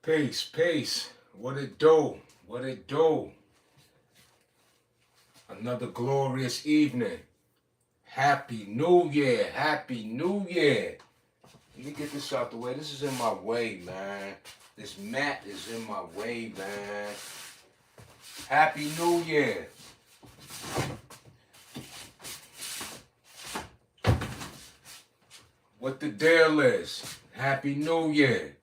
Peace, peace. What it do? What it do? Another glorious evening. Happy New Year. Happy New Year. Let me get this out the way. This is in my way, man. This mat is in my way, man. Happy New Year. What the deal is? Happy New Year.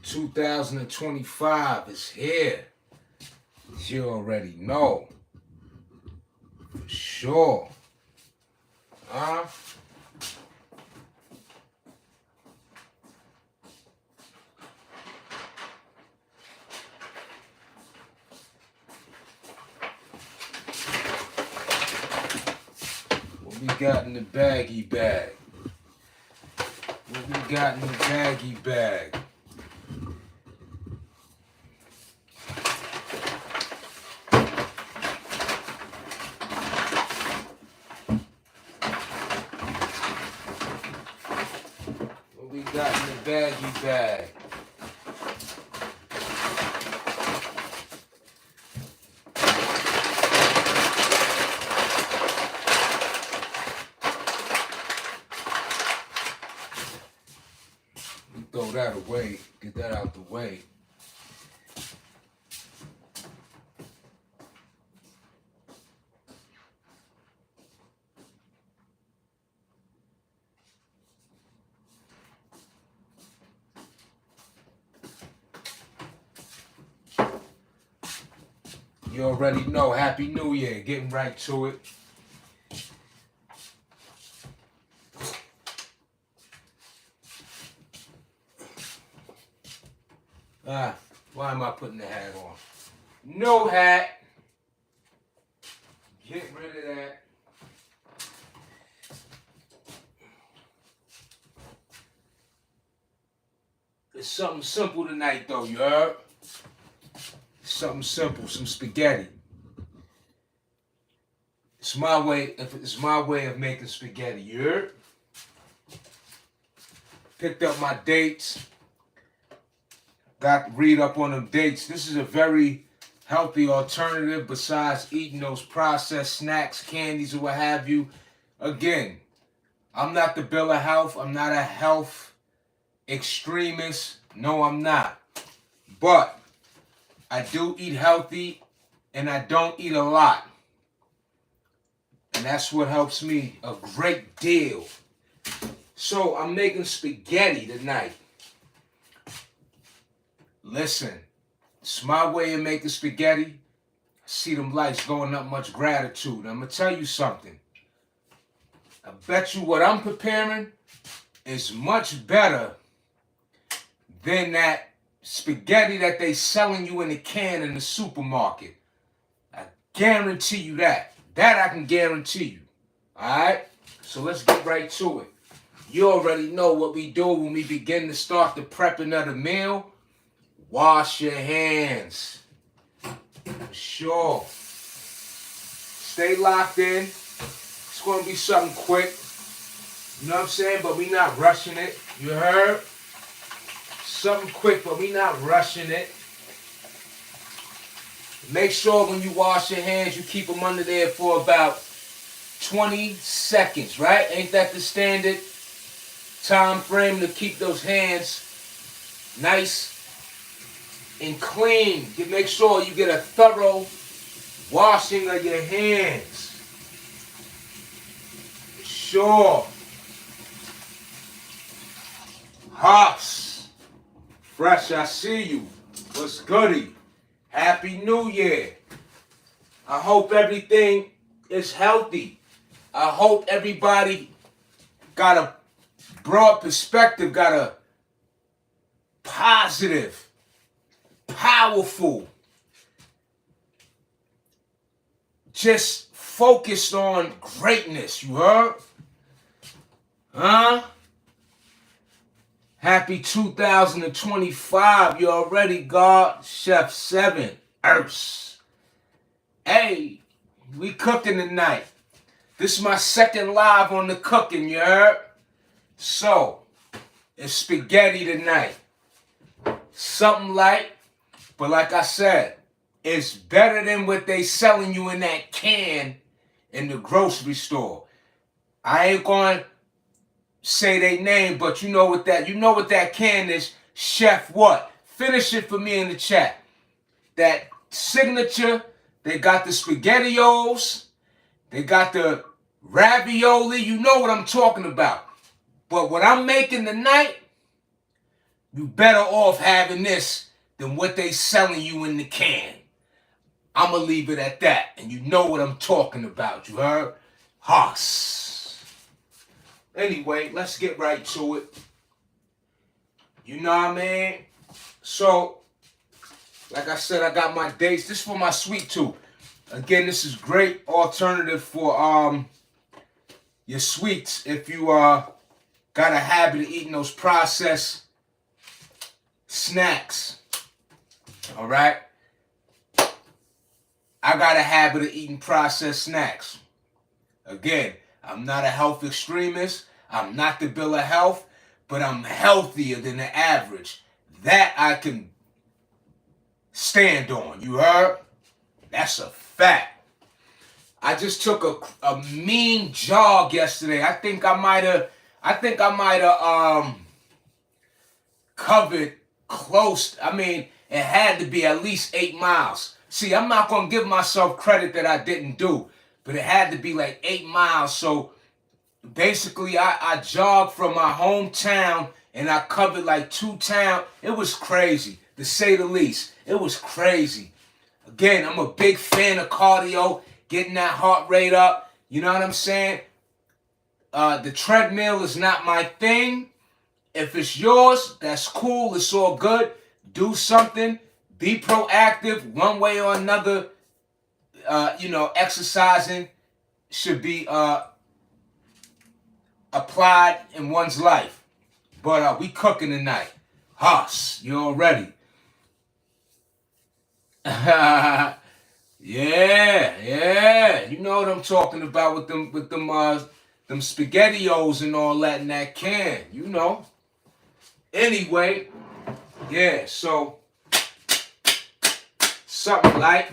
2025 is here. You already know. For sure. Huh? What we got in the baggy bag? What we got in the baggy bag? What we got in the baggy bag? Throw that away. Get that out the way. You already know. Happy New Year. Getting right to it. Why am I putting the hat on? No hat. Get rid of that. It's something simple tonight, though, you heard? Something simple, some spaghetti. It's my way. It's my way of making spaghetti. You heard? Picked up my dates. Got to read up on them dates. This is a very healthy alternative besides eating those processed snacks, candies, or what have you. Again, I'm not the bill of health. I'm not a health extremist. No, I'm not. But I do eat healthy, and I don't eat a lot. And that's what helps me a great deal. So I'm making spaghetti tonight. Listen, it's my way of making spaghetti. I see them lights going up, much gratitude. I'm going to tell you something. I bet you what I'm preparing is much better than that spaghetti that they selling you in a can in the supermarket. I guarantee you that. That I can guarantee you. Alright? So let's get right to it. You already know what we do when we begin to start the prepping of the meal. Wash your hands. For sure. Stay locked in. It's going to be something quick. You know what I'm saying? But we not rushing it. You heard? Something quick, but we not rushing it. Make sure when you wash your hands, you keep them under there for about 20 seconds, right? Ain't that the standard time frame to keep those hands nice and clean? You make sure you get a thorough washing of your hands. Sure. Hops. Fresh, I see you. What's goody? Happy New Year. I hope everything is healthy. I hope everybody got a broad perspective, got a positive, powerful, just focused on greatness, you heard? Huh? Happy 2025. You already got Chef 7. Earths. Hey, we cooking tonight. This is my second live on the cooking, you heard? So, it's spaghetti tonight. Something light, but like I said, it's better than what they selling you in that can in the grocery store. I ain't going to say they name, but you know what that can is. Chef what? Finish it for me in the chat. That signature, they got the SpaghettiOs, they got the ravioli, you know what I'm talking about. But what I'm making tonight, you better off having this than what they selling you in the can. I'ma leave it at that, and you know what I'm talking about, you heard? Hoss. Anyway, let's get right to it. You know what I mean? So, like I said, I got my dates. This is for my sweet tooth. Again, this is great alternative for your sweets if you got a habit of eating those processed snacks. All right? I got a habit of eating processed snacks. Again, I'm not a health extremist. I'm not the bill of health, but I'm healthier than the average. That I can stand on. You heard? That's a fact. I just took a mean jog yesterday. I think I might have covered close. I mean, it had to be at least 8 miles. See, I'm not gonna give myself credit that I didn't do, but it had to be like 8 miles. So basically, I jogged from my hometown and I covered like 2 towns. It was crazy, to say the least. It was crazy. Again, I'm a big fan of cardio, getting that heart rate up. You know what I'm saying? The treadmill is not my thing. If it's yours, that's cool. It's all good. Do something. Be proactive. One way or another, exercising should be applied in one's life. But we cooking tonight. Hoss, you all ready? Yeah. You know what I'm talking about with them SpaghettiOs and all that in that can. You know. Anyway, yeah. So something like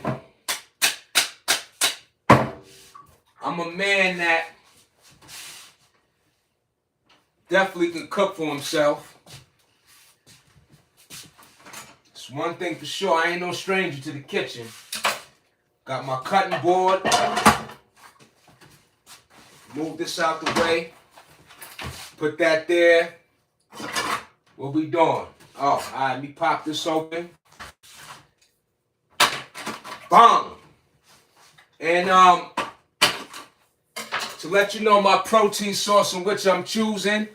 I'm a man that definitely can cook for himself. It's one thing for sure, I ain't no stranger to the kitchen. Got my cutting board. Move this out the way. Put that there. What we doing? Oh, all right, let me pop this open. Bang! And to let you know my protein source in which I'm choosing,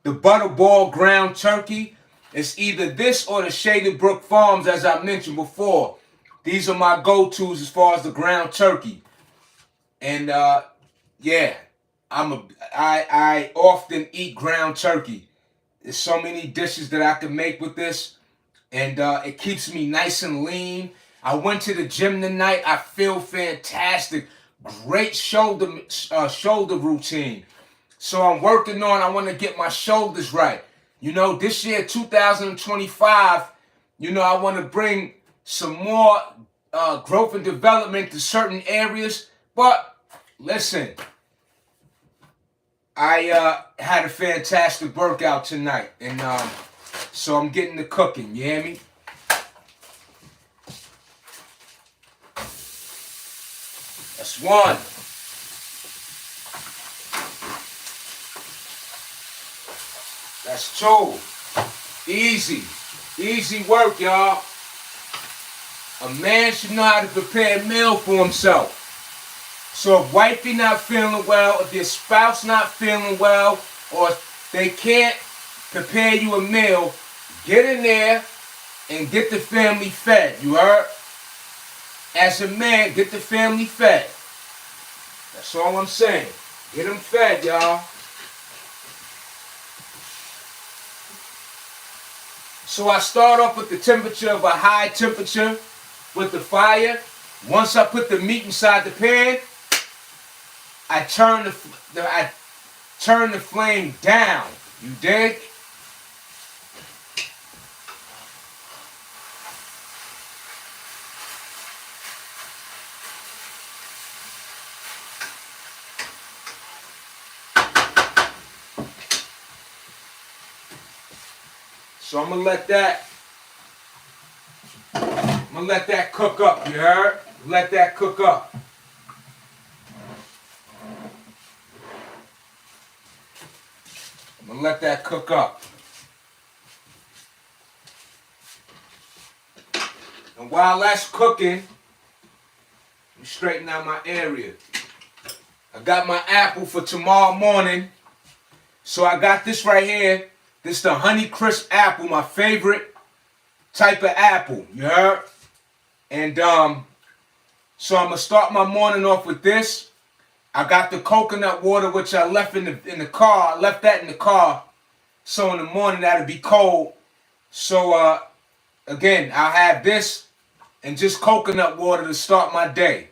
the Butterball ground turkey. It's either this or the Shaded Brook Farms, as I mentioned before. These are my go-tos as far as the ground turkey. And yeah, I often eat ground turkey. There's so many dishes that I can make with this, and it keeps me nice and lean. I went to the gym tonight. I feel fantastic. Great shoulder routine. So I'm working on, I want to get my shoulders right. You know, this year, 2025, you know, I want to bring some more growth and development to certain areas. But listen, I had a fantastic workout tonight. And so I'm getting to cooking, you hear me? That's one. That's two. Easy. Easy work, y'all. A man should know how to prepare a meal for himself. So if wifey not feeling well, if your spouse not feeling well, or if they can't prepare you a meal, get in there and get the family fed. You heard? As a man, get the family fed. That's all I'm saying. Get them fed, y'all. So I start off with the temperature of a high temperature with the fire. Once I put the meat inside the pan, I turn the flame down. You dig? So I'm gonna let that cook up, you heard? Let that cook up. I'm gonna let that cook up. And while that's cooking, I'm straightening out my area. I got my apple for tomorrow morning. So I got this right here. This is the Honey Crisp apple, my favorite type of apple, you heard? And so I'm gonna start my morning off with this. I got the coconut water, which I left in the car. I left that in the car. So in the morning that'll be cold. So again, I'll have this and just coconut water to start my day.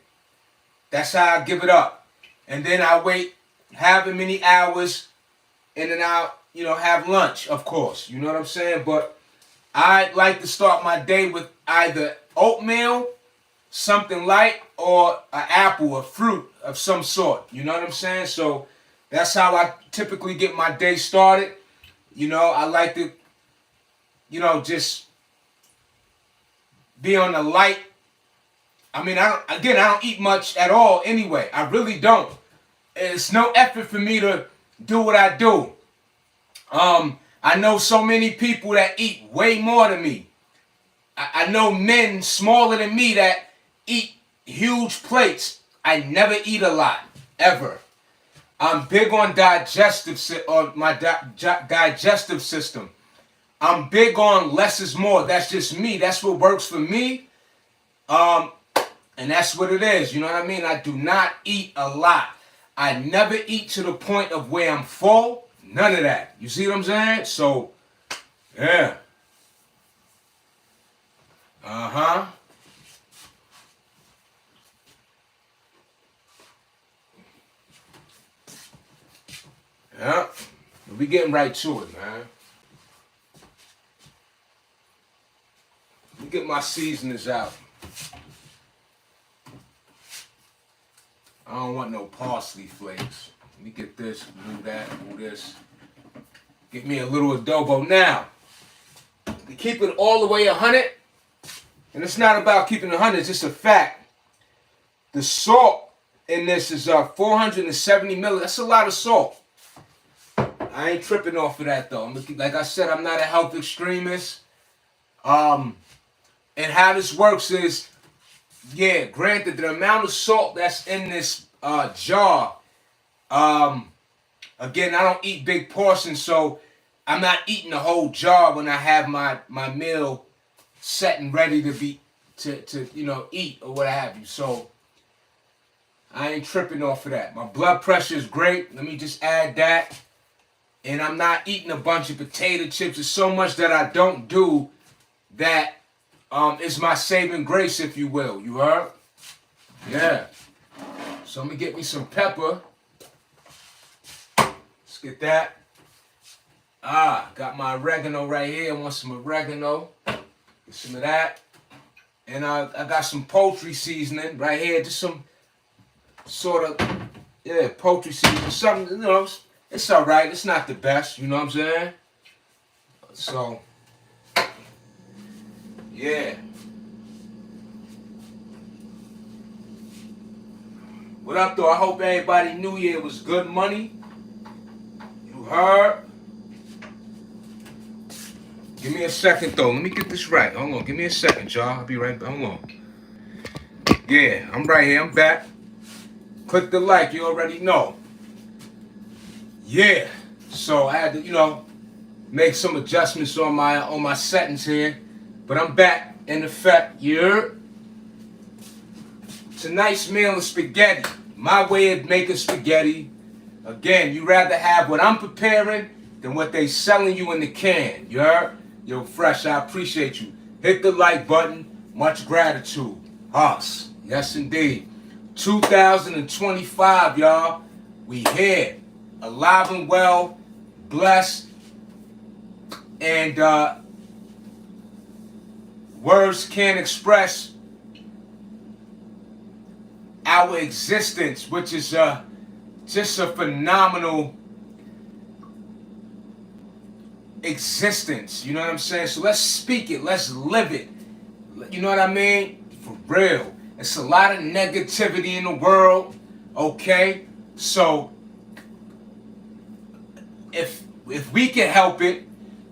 That's how I give it up. And then I wait however many hours, and then I'll, have lunch, of course. You know what I'm saying? But I like to start my day with either oatmeal, something light, or an apple, a fruit of some sort. You know what I'm saying? So that's how I typically get my day started. I like to, just be on the light. I mean, I don't eat much at all anyway. I really don't. It's no effort for me to do what I do. I know so many people that eat way more than me. I know men smaller than me that eat huge plates. I never eat a lot, ever. I'm big on digestive system. I'm big on less is more. That's just me. That's what works for me. And that's what it is. You know what I mean? I do not eat a lot. I never eat to the point of where I'm full. None of that. You see what I'm saying? So, yeah. Uh-huh. Yeah. We getting right to it, man. Let me get my seasonings out. I don't want no parsley flakes. Let me get this, move that, move this. Get me a little adobo. Now, to keep it all the way 100, and it's not about keeping it 100, it's just a fact. The salt in this is 470 milliliters. That's a lot of salt. I ain't tripping off of that though. Like I said, I'm not a health extremist. And how this works is, yeah, granted, the amount of salt that's in this jar, again, I don't eat big portions, so I'm not eating the whole jar when I have my meal set and ready to be to eat or what have you. So I ain't tripping off of that. My blood pressure is great. Let me just add that. And I'm not eating a bunch of potato chips. There's so much that I don't do that is my saving grace, if you will. You heard? Yeah. So let me get me some pepper. Let's get that. Got my oregano right here. I want some oregano. Get some of that. And I got some poultry seasoning right here. Just some sort of, poultry seasoning. Something, it's all right. It's not the best, you know what I'm saying? So, yeah. What up, though? I hope everybody New Year was good money. You heard? Give me a second, though. Let me get this right. Hold on. Give me a second, y'all. I'll be right back. Hold on. Yeah, I'm right here. I'm back. Click the like. You already know. Yeah. So I had to, make some adjustments on my settings here. But I'm back in effect. Yeah. Tonight's meal is spaghetti. My way of making spaghetti. Again, you rather have what I'm preparing than what they selling you in the can. You heard? Yo, Fresh, I appreciate you. Hit the like button. Much gratitude. Us. Yes, indeed. 2025, y'all. We here. Alive and well. Blessed. And words can't express our existence, which is just a phenomenal existence. You know what I'm saying? So let's speak it. Let's live it. You know what I mean? For real. It's a lot of negativity in the world. Okay? So if we can help it,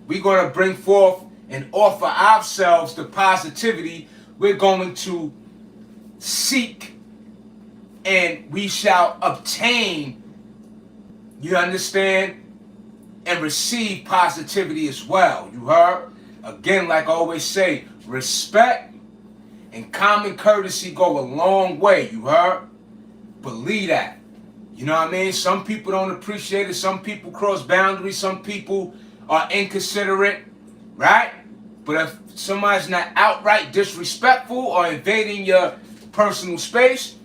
we're going to bring forth and offer ourselves the positivity. We're going to seek and we shall obtain, you understand, and receive positivity as well. You heard? Again, like I always say, respect and common courtesy go a long way. You heard? Believe that. You know what I mean? Some people don't appreciate it. Some people cross boundaries. Some people are inconsiderate, right? But if somebody's not outright disrespectful or invading your personal space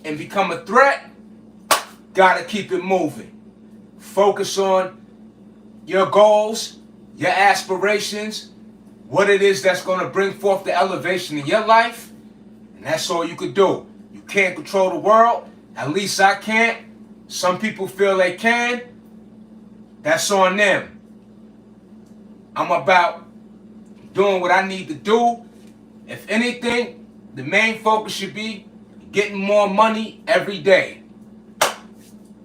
and become a threat, gotta keep it moving. Focus on your goals, your aspirations, what it is that's going to bring forth the elevation in your life, and that's all you could do. You can't control the world. At least I can't. Some people feel they can. That's on them. I'm about doing what I need to do. If anything, the main focus should be getting more money every day.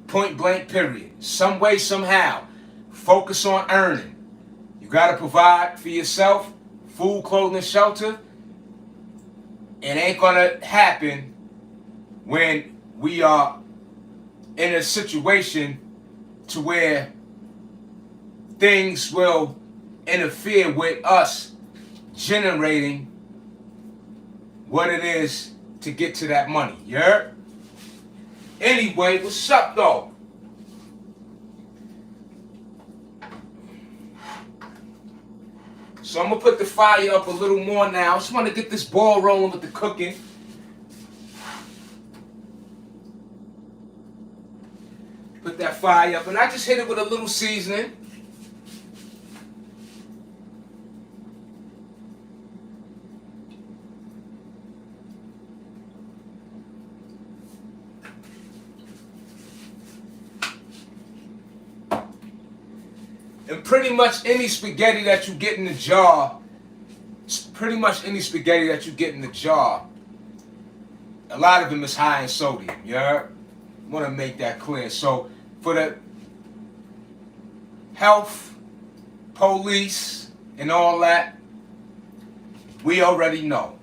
Point blank, period. Some way, somehow. Focus on earning. You got to provide for yourself, food, clothing, shelter. It ain't going to happen when we are in a situation to where things will interfere with us generating what it is to get to that money. You heard? Anyway, what's up though? So I'm gonna put the fire up a little more now. I just want to get this ball rolling with the cooking. Put that fire up, and I just hit it with a little seasoning. And pretty much any spaghetti that you get in the jar, a lot of them is high in sodium. You heard? I want to make that clear. So for the health, police, and all that, we already know.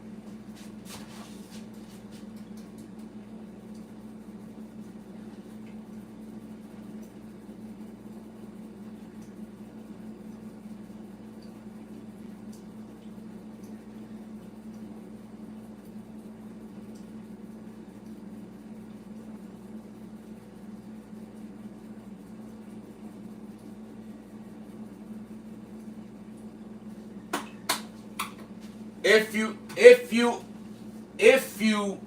If you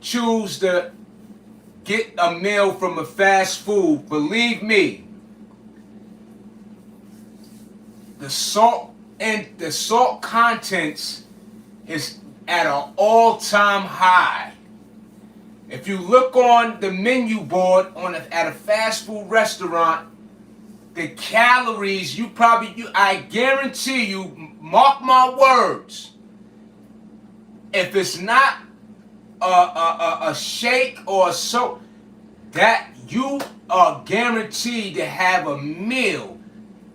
choose to get a meal from a fast food, believe me, the salt contents is at an all-time high. If you look on the menu board at a fast food restaurant, the calories I guarantee you, mark my words, if it's not a shake or a soda, that you are guaranteed to have a meal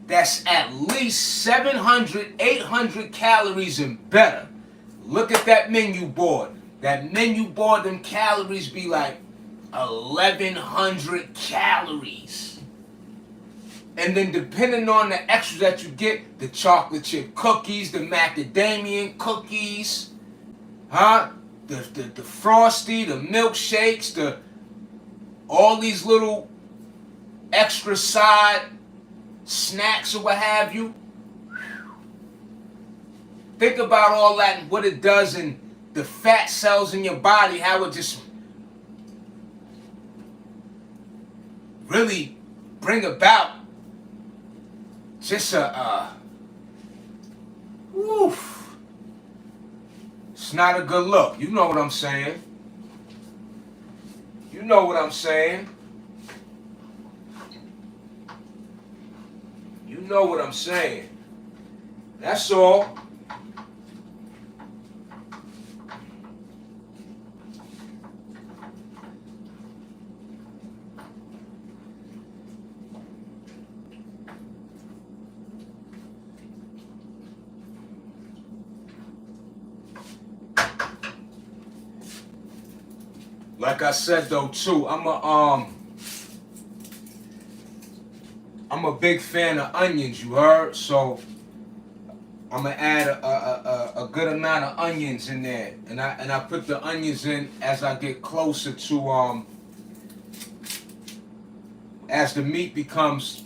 that's at least 700, 800 calories and better. Look at that menu board. That menu board, them calories be like 1,100 calories. And then depending on the extras that you get, the chocolate chip cookies, the macadamia cookies, the frosty, the milkshakes, all these little extra side snacks or what have you. Think about all that and what it does in the fat cells in your body, how it just really bring about just woof. It's not a good look. You know what I'm saying. You know what I'm saying. You know what I'm saying. That's all. Like I said though too, I'm a big fan of onions, you heard? So I'm gonna add a good amount of onions in there, and I put the onions in as I get closer to as the meat becomes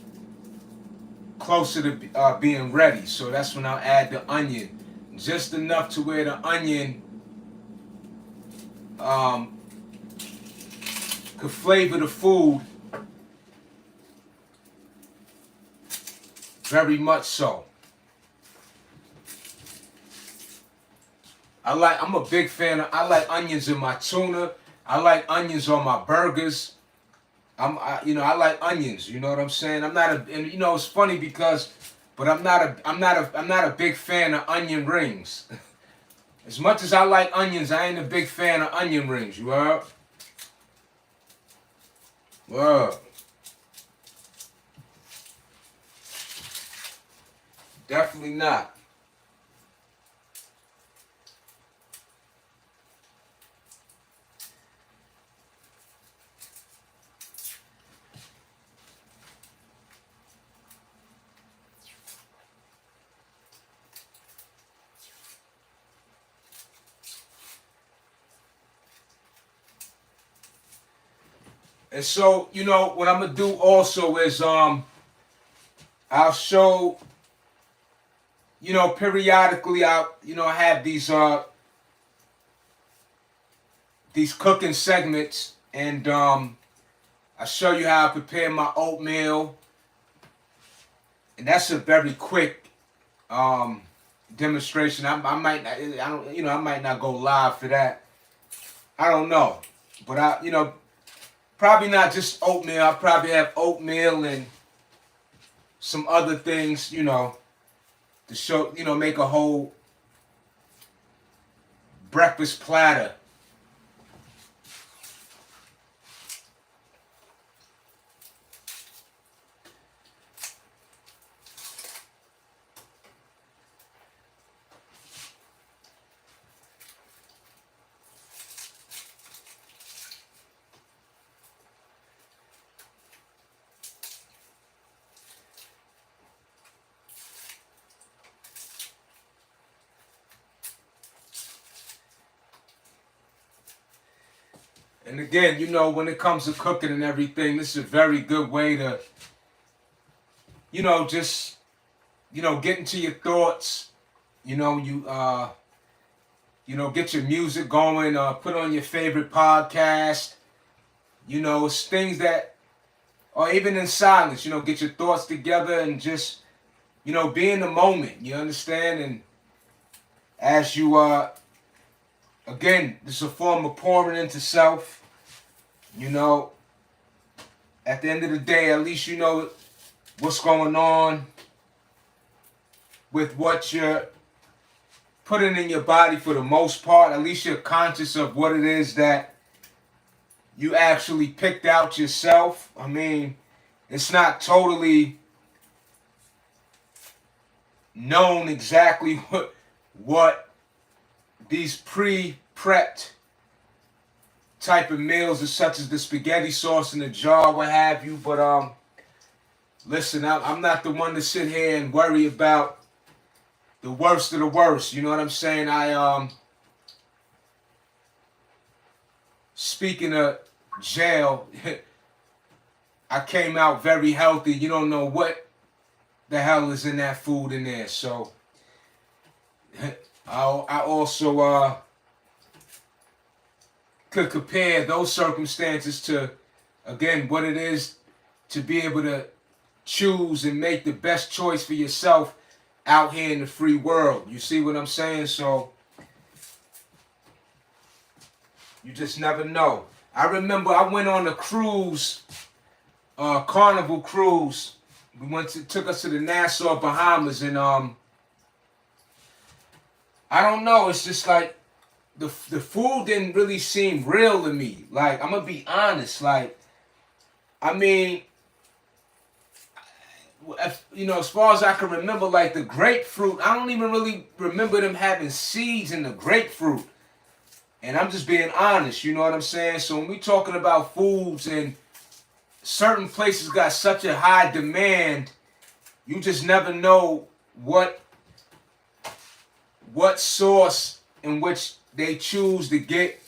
closer to being ready. So that's when I'll add the onion, just enough to where the onion could flavor the food very much so. I'm a big fan of, I like onions in my tuna. I like onions on my burgers. I like onions. You know what I'm saying? I'm not a, and it's funny because, but I'm not a big fan of onion rings. As much as I like onions, I ain't a big fan of onion rings. You heard? Word. Definitely not. And so, what I'm gonna do also is I'll show, periodically I'll, have these cooking segments, and I show you how I prepare my oatmeal, and that's a very quick demonstration. I might not, I might not go live for that. I don't know, but probably not just oatmeal. I'll probably have oatmeal and some other things, to show, make a whole breakfast platter. And again, when it comes to cooking and everything, this is a very good way to, just, get into your thoughts. Get your music going, put on your favorite podcast. It's things that, or even in silence, get your thoughts together and just, be in the moment. You understand? And as you, again, this is a form of pouring into self. At the end of the day, at least you know what's going on with what you're putting in your body for the most part. At least you're conscious of what it is that you actually picked out yourself. I mean, it's not totally known exactly what these pre-prepped type of meals, such as the spaghetti sauce in the jar, what have you. But listen, I'm not the one to sit here and worry about the worst of the worst. You know what I'm saying? Speaking of jail, I came out very healthy. You don't know what the hell is in that food in there. So I also could compare those circumstances to, again, what it is to be able to choose and make the best choice for yourself out here in the free world. You see what I'm saying? So you just never know. I remember I went on a cruise, Carnival cruise, took us to the Nassau Bahamas, and I don't know. It's just like the food didn't really seem real to me. Like, I'm gonna be honest. Like, I mean, as far as I can remember, like the grapefruit, I don't even really remember them having seeds in the grapefruit. And I'm just being honest, you know what I'm saying? So when we talking about foods and certain places got such a high demand, you just never know what source in which they choose to get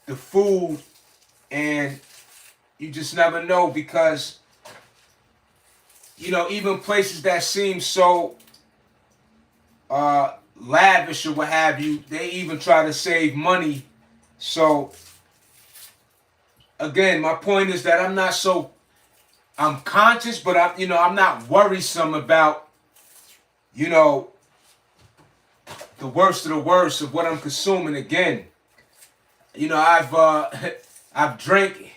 the food, and you just never know because even places that seem so lavish or what have you, they even try to save money. So again, my point is that I'm conscious, but I'm not worrisome about the worst of the worst of what I'm consuming. Again, I've drank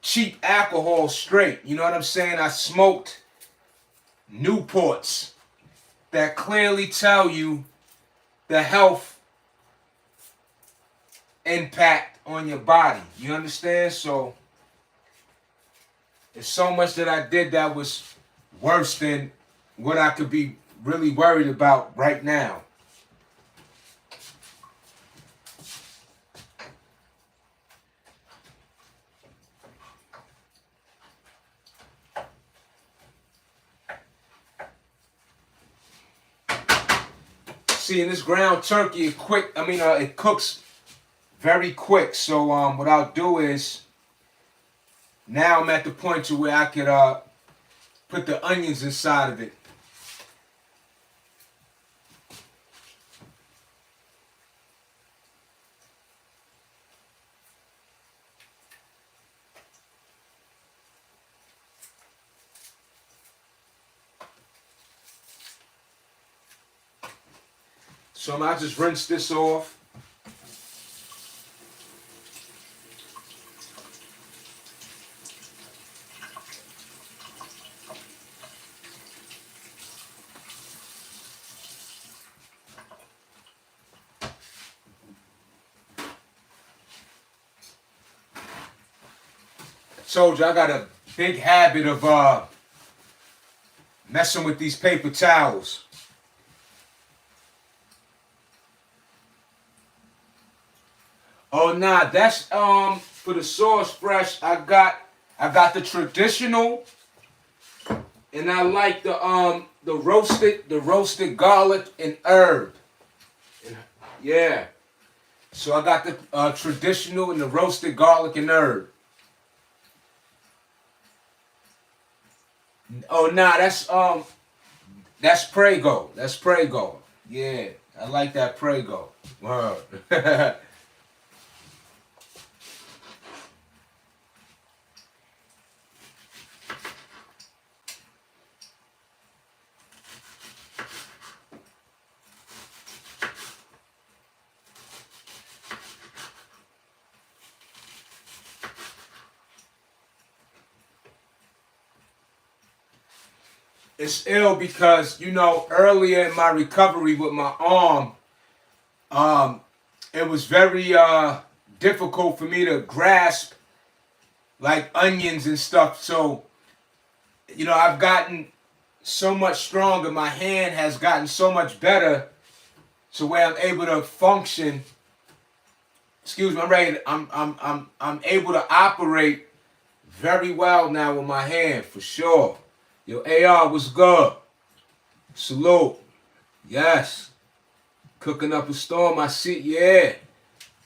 cheap alcohol straight. You know what I'm saying? I smoked Newports that clearly tell you the health impact on your body. You understand? So there's so much that I did that was worse than what I could be really worried about right now. See, in this ground turkey, it cooks very quick. So what I'll do is, now I'm at the point to where I could put the onions inside of it. So I'll just rinse this off. Told you I got a big habit of messing with these paper towels. Oh nah, that's for the sauce fresh. I got the traditional, and I like the roasted garlic and herb. Yeah. So I got the traditional and the roasted garlic and herb. Oh nah, that's Prego. That's Prego. Yeah, I like that Prego. Word. It's ill because earlier in my recovery with my arm, it was very difficult for me to grasp like onions and stuff. So I've gotten so much stronger. My hand has gotten so much better to where I'm able to function. Excuse me, I'm ready. I'm able to operate very well now with my hand for sure. Yo, AR, what's good? Salute. Yes. Cooking up a storm, I see. Yeah.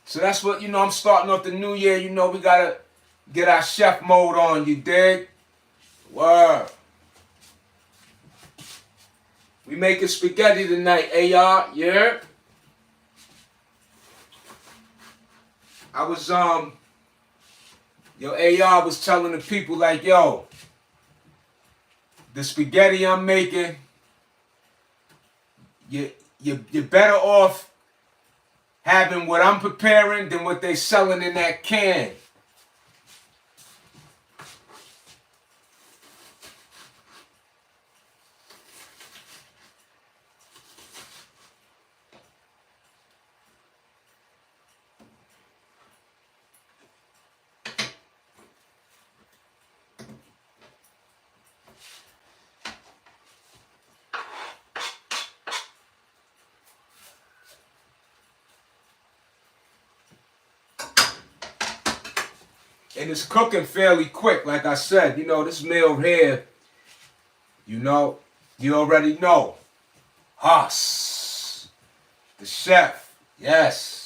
So that's what, I'm starting off the new year. We got to get our chef mode on, you dig? Word. We making spaghetti tonight, AR. Yeah? I was, AR was telling the people like, yo, the spaghetti I'm making, you're better off having what I'm preparing than what they selling in that can. And it's cooking fairly quick. Like I said, you know, this meal here, you know, you already know. Haas, the chef. Yes.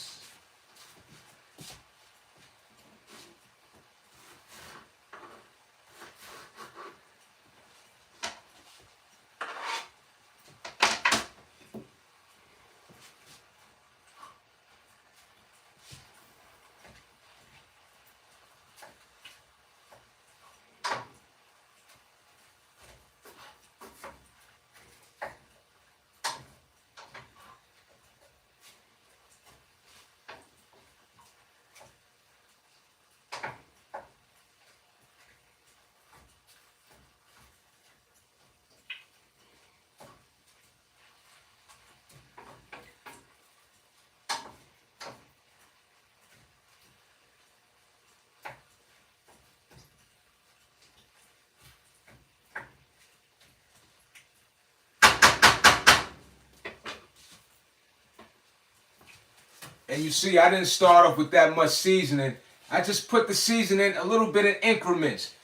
And you see, I didn't start off with that much seasoning. I just put the seasoning a little bit in increments.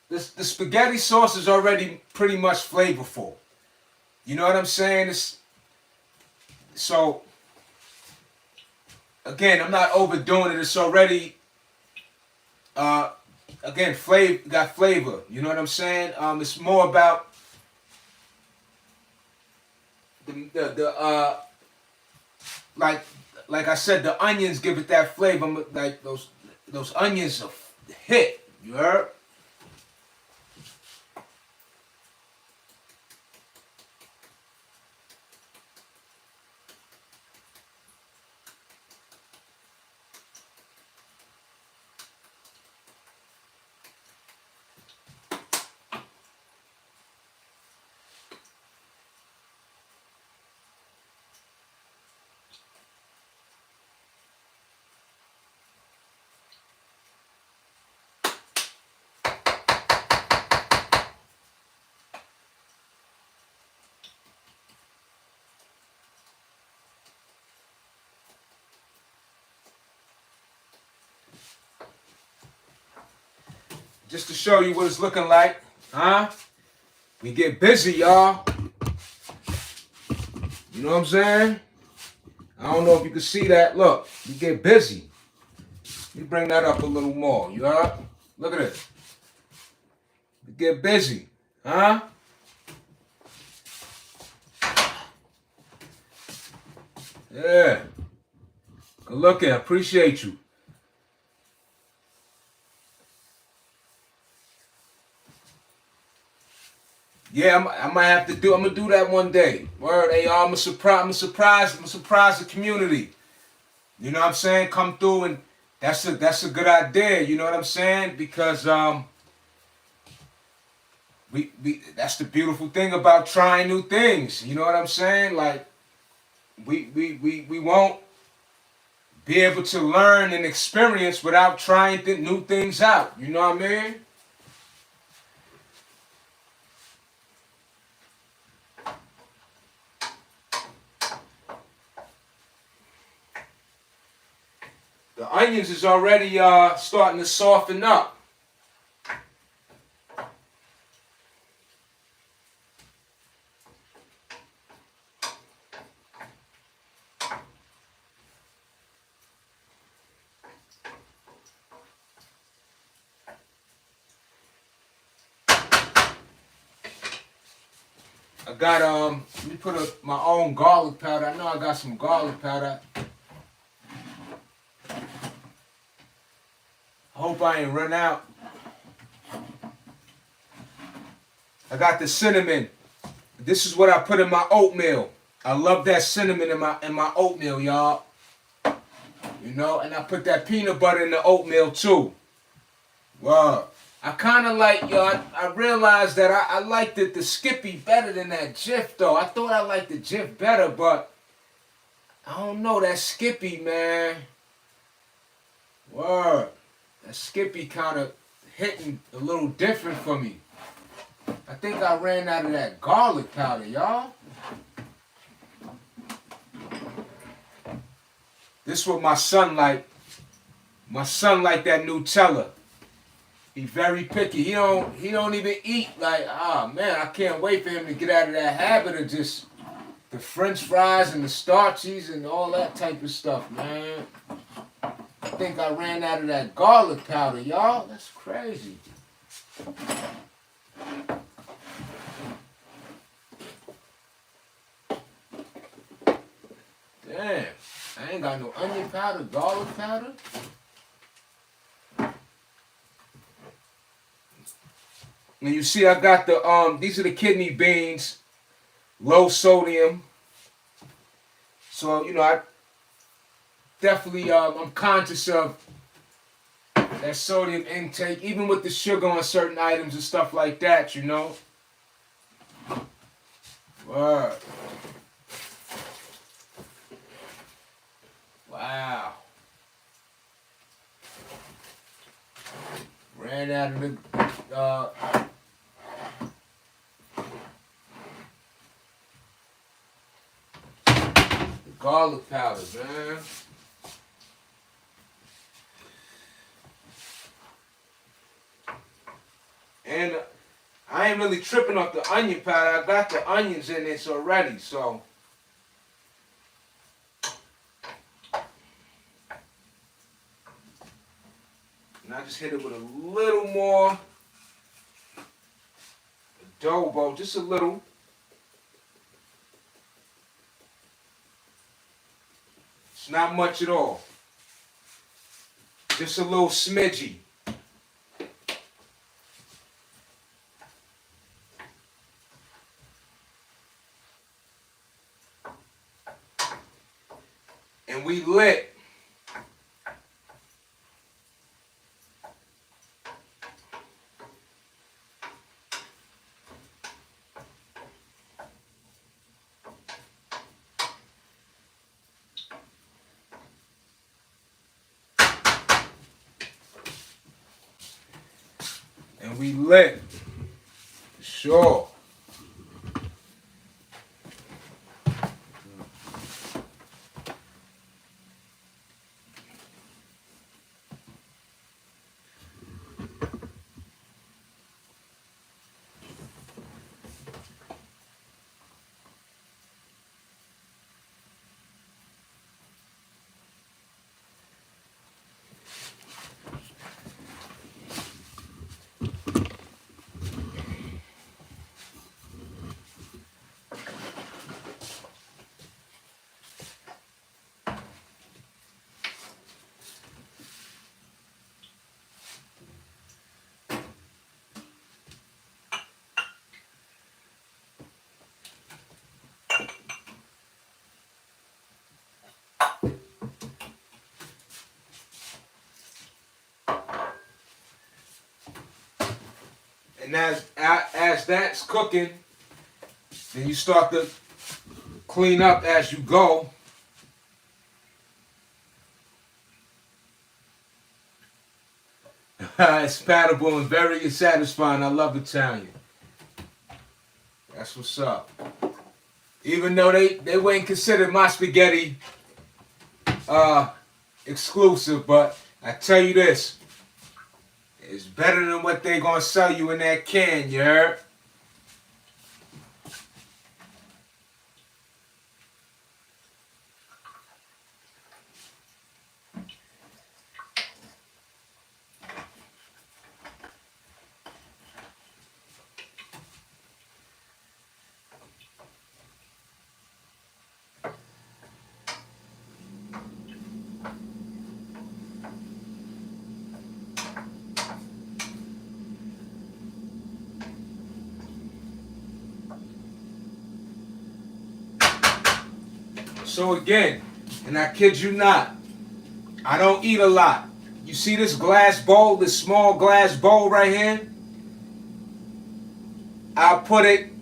The spaghetti sauce is already pretty much flavorful. You know what I'm saying? So, again, I'm not overdoing it. It's already, again, got flavor. You know what I'm saying? It's more about the like I said, the onions give it that flavor. Like those onions are hit. You heard? Just to show you what it's looking like, huh? We get busy, y'all. You know what I'm saying? I don't know if you can see that. Look, we get busy. Let me bring that up a little more. You heard? Look at it. We get busy, huh? Yeah. Good looking. I appreciate you. Yeah, I might have to do. I'm gonna do that one day. Word, hey y'all, I'm gonna surprise the community. You know what I'm saying? Come through, and that's a good idea. You know what I'm saying? Because we that's the beautiful thing about trying new things. You know what I'm saying? Like we won't be able to learn and experience without trying new things out. You know what I mean? The onions is already starting to soften up. I got let me put my own garlic powder. I know I got some garlic powder. I hope I ain't run out. I got the cinnamon. This is what I put in my oatmeal. I love that cinnamon in my oatmeal, y'all. You know, and I put that peanut butter in the oatmeal too. Wow. I kind of like, yo, I realized that I liked the Skippy better than that Jif, though. I thought I liked the Jif better, but I don't know, that Skippy, man. Word. That Skippy kind of hitting a little different for me. I think I ran out of that garlic powder, y'all. This is what my son like. My son like that Nutella. He very picky. He don't even eat like, ah man, I can't wait for him to get out of that habit of just the French fries and the starchies and all that type of stuff, man. I think I ran out of that garlic powder, y'all. That's crazy. Damn, I ain't got no onion powder, garlic powder. And you see, I got the these are the kidney beans, low sodium. So I definitely I'm conscious of that sodium intake, even with the sugar on certain items and stuff like that. Word. Wow. Ran out of the garlic powder, man. And I ain't really tripping off the onion powder. I got the onions in this already, so. And I just hit it with a little more adobo, just a little. It's not much at all. Just a little smidgy. And we lit. And we lit. Sure. And as that's cooking, then you start to clean up as you go. It's palatable and very satisfying. I love Italian. That's what's up. Even though they wouldn't consider my spaghetti exclusive, but I tell you this, it's better than what they gonna sell you in that can, you heard? So again, and I kid you not, I don't eat a lot. You see this glass bowl, this small glass bowl right here? I'll put it,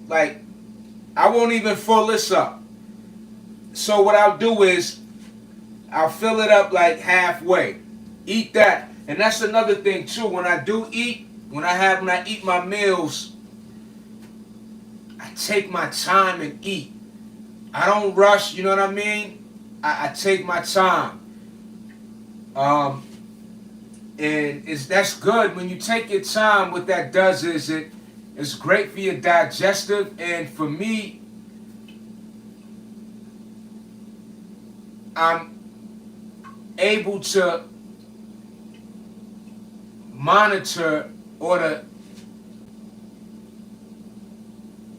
like, I won't even fill this up. So what I'll do is, I'll fill it up like halfway. Eat that. And that's another thing too. When I do eat, when I eat my meals, I take my time and eat. I don't rush, you know what I mean? I take my time. And that's good. When you take your time, what that does is it's great for your digestive. And for me, I'm able to monitor or to,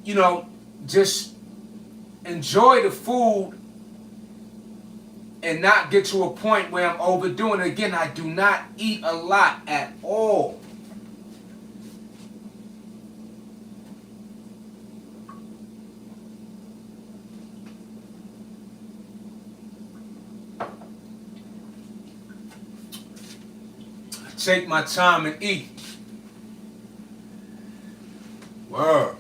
you know, just enjoy the food and not get to a point where I'm overdoing it. Again, I do not eat a lot at all. I take my time and eat. Word.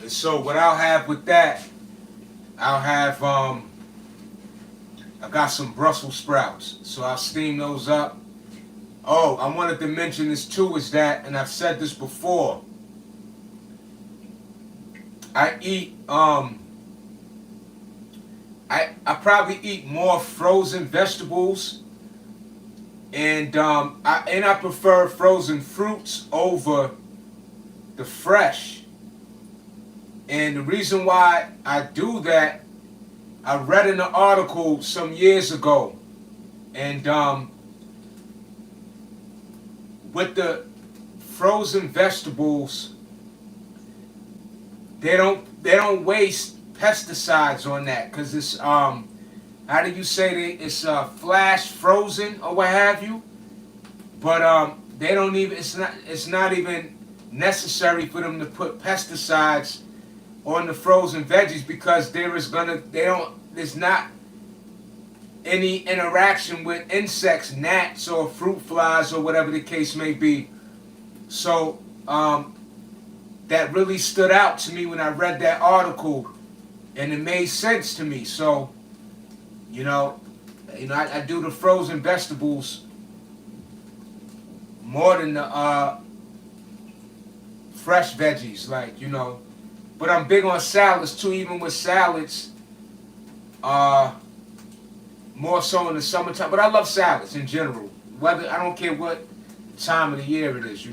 And so what I'll have with that, I'll have I got some Brussels sprouts. So I'll steam those up. Oh, I wanted to mention this too, is that, and I've said this before, I eat I probably eat more frozen vegetables, and I prefer frozen fruits over the fresh. And the reason why I do that, I read in an article some years ago, and with the frozen vegetables, they don't waste pesticides on that, because it's how do you say it's flash frozen or what have you. But they don't even, it's not even necessary for them to put pesticides on the frozen veggies, because there's not any interaction with insects, gnats or fruit flies or whatever the case may be. So that really stood out to me when I read that article, and it made sense to me. So you know, I do the frozen vegetables more than the fresh veggies, like, But I'm big on salads too, even with salads, more so in the summertime. But I love salads in general. Whether I don't care what time of the year it is.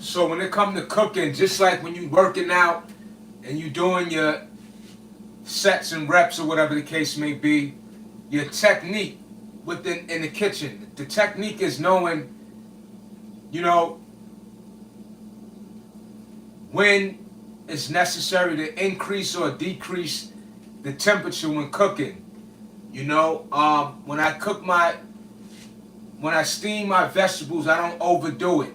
So when it comes to cooking, just like when you working out and you doing your sets and reps or whatever the case may be, your technique in the kitchen. The technique is knowing, you know, when it's necessary to increase or decrease the temperature when cooking. When I steam my vegetables, I don't overdo it.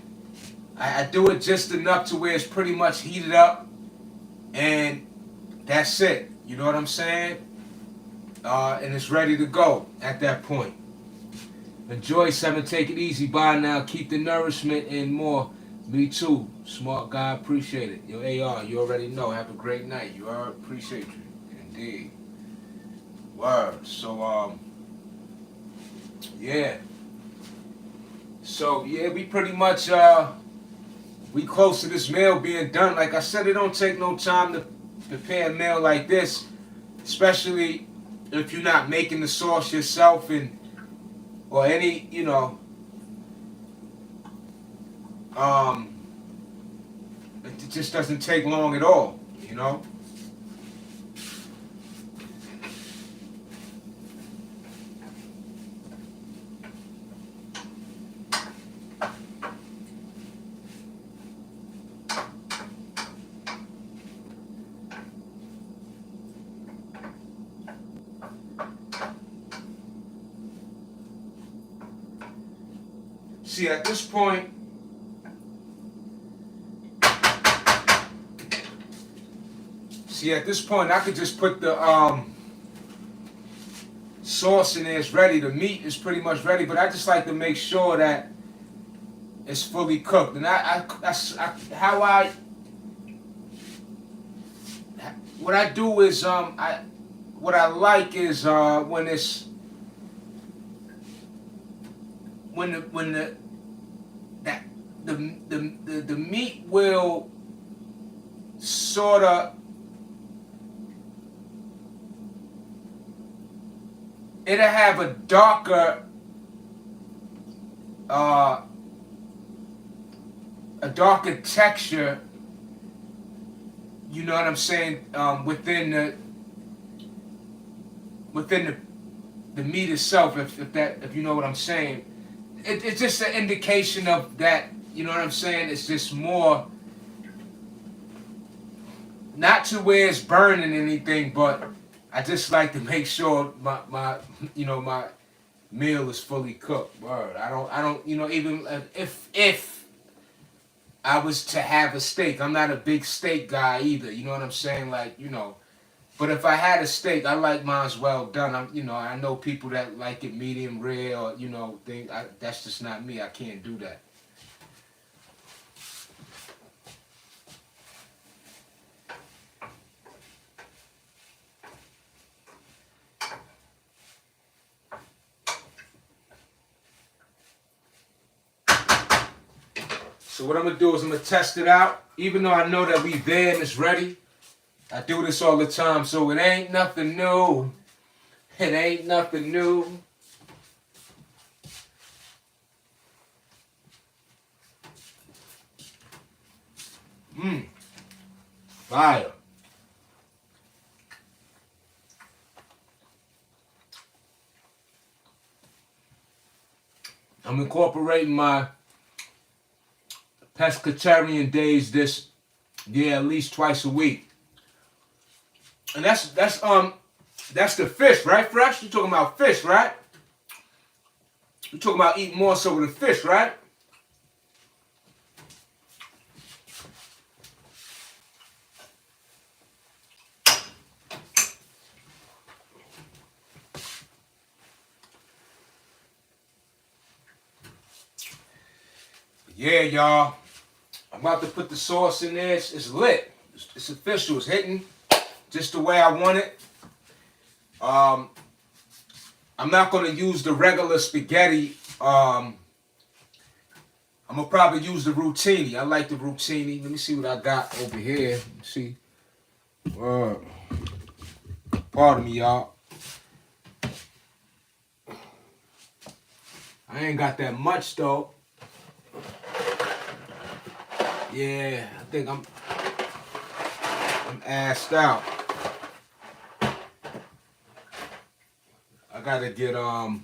I do it just enough to where it's pretty much heated up, and that's it. You know what I'm saying? And it's ready to go at that point. Enjoy 7, take it easy. Bye now. Keep the nourishment and more. Me too. Smart guy, appreciate it. Yo, AR, you already know. Have a great night. You are appreciate you. Indeed. Word. So, yeah. So, yeah, we pretty much, we close to this meal being done. Like I said, it don't take no time to prepare a meal like this, especially if you're not making the sauce yourself or any, It just doesn't take long at all, you know? See, at this point, I could just put the sauce in there. It's ready. The meat is pretty much ready, but I just like to make sure that it's fully cooked. And what I do is what I like is when it's when the meat will sort of, it'll have a darker texture, you know what I'm saying, within the meat itself, if you know what I'm saying. It's just an indication of that, you know what I'm saying? It's just more, not to where it's burning anything, but I just like to make sure my meal is fully cooked. Word. I don't, even if I was to have a steak, I'm not a big steak guy either, you know what I'm saying? Like, but if I had a steak, I like mine well done. I know people that like it medium rare, or that's just not me. I can't do that. So what I'm gonna do is I'm gonna test it out. Even though I know that we there and it's ready, I do this all the time, so it ain't nothing new. It ain't nothing new. Fire. I'm incorporating my pescatarian days this year at least twice a week. And that's the fish, right, Fresh? You're talking about fish, right? You're talking about eating more so with the fish, right? Yeah, y'all. I'm about to put the sauce in there. It's lit. It's official. It's hitting just the way I want it. I'm not going to use the regular spaghetti. I'm going to probably use the rotini. I like the rotini. Let me see what I got over here. Let me see. Pardon me, y'all. I ain't got that much, though. Yeah, I think I'm assed out. I gotta get I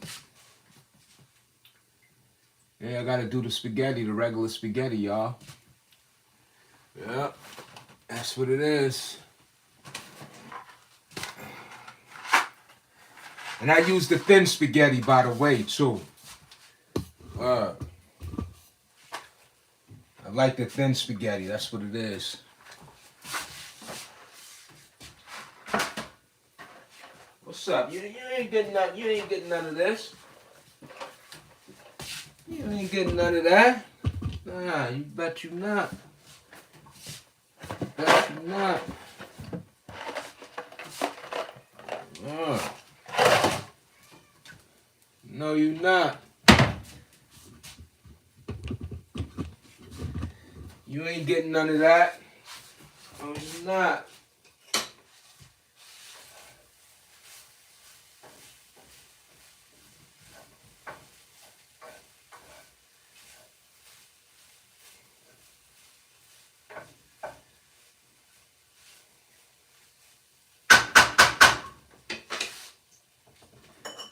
gotta do the spaghetti, the regular spaghetti, y'all. Yeah, that's what it is. And I use the thin spaghetti, by the way, too. I like the thin spaghetti. That's what it is. What's up? You ain't getting none. You ain't getting none of this. You ain't getting none of that. Nah, you bet you not. Bet you not. No, you not. You ain't getting none of that. No, you not.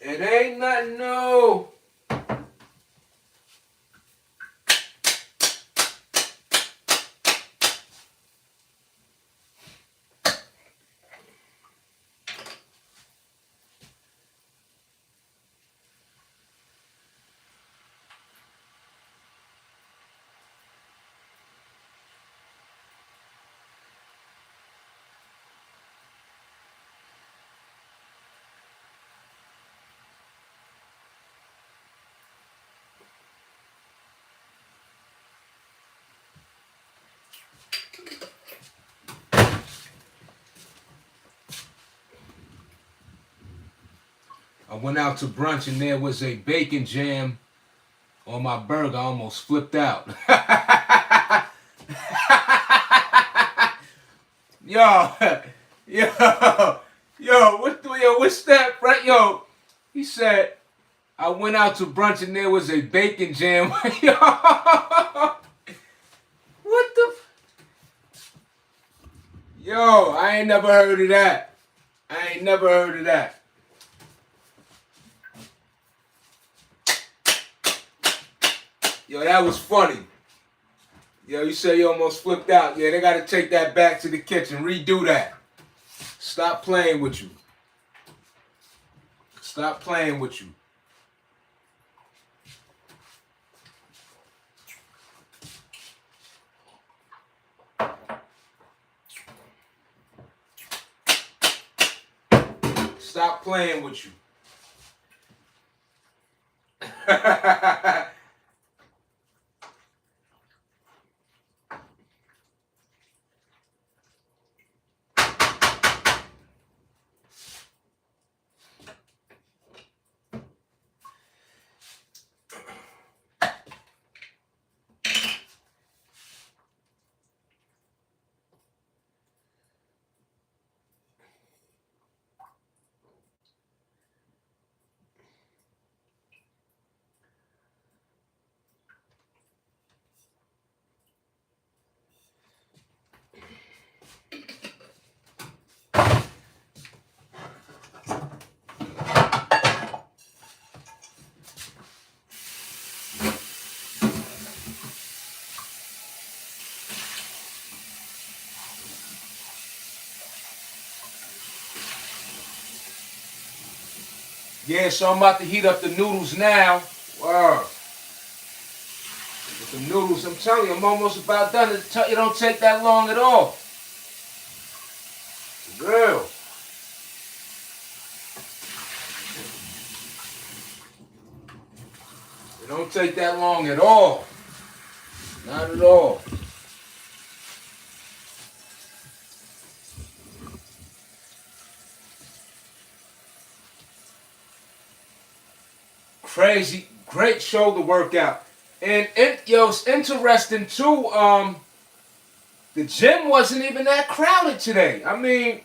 It ain't nothing new. I went out to brunch and there was a bacon jam on my burger. I almost flipped out. yo, what's that, right? Yo, he said, I went out to brunch and there was a bacon jam. Yo, what the? Yo, I ain't never heard of that. I ain't never heard of that. Yo, that was funny. Yo, you say you almost flipped out. Yeah, they got to take that back to the kitchen. Redo that. Stop playing with you. Stop playing with you. Stop playing with you. Yeah, so I'm about to heat up the noodles now. Wow. With the noodles, I'm telling you, I'm almost about done. It don't take that long at all. For real. It don't take that long at all. Not at all. Crazy, great shoulder workout. And it's interesting too, the gym wasn't even that crowded today. I mean,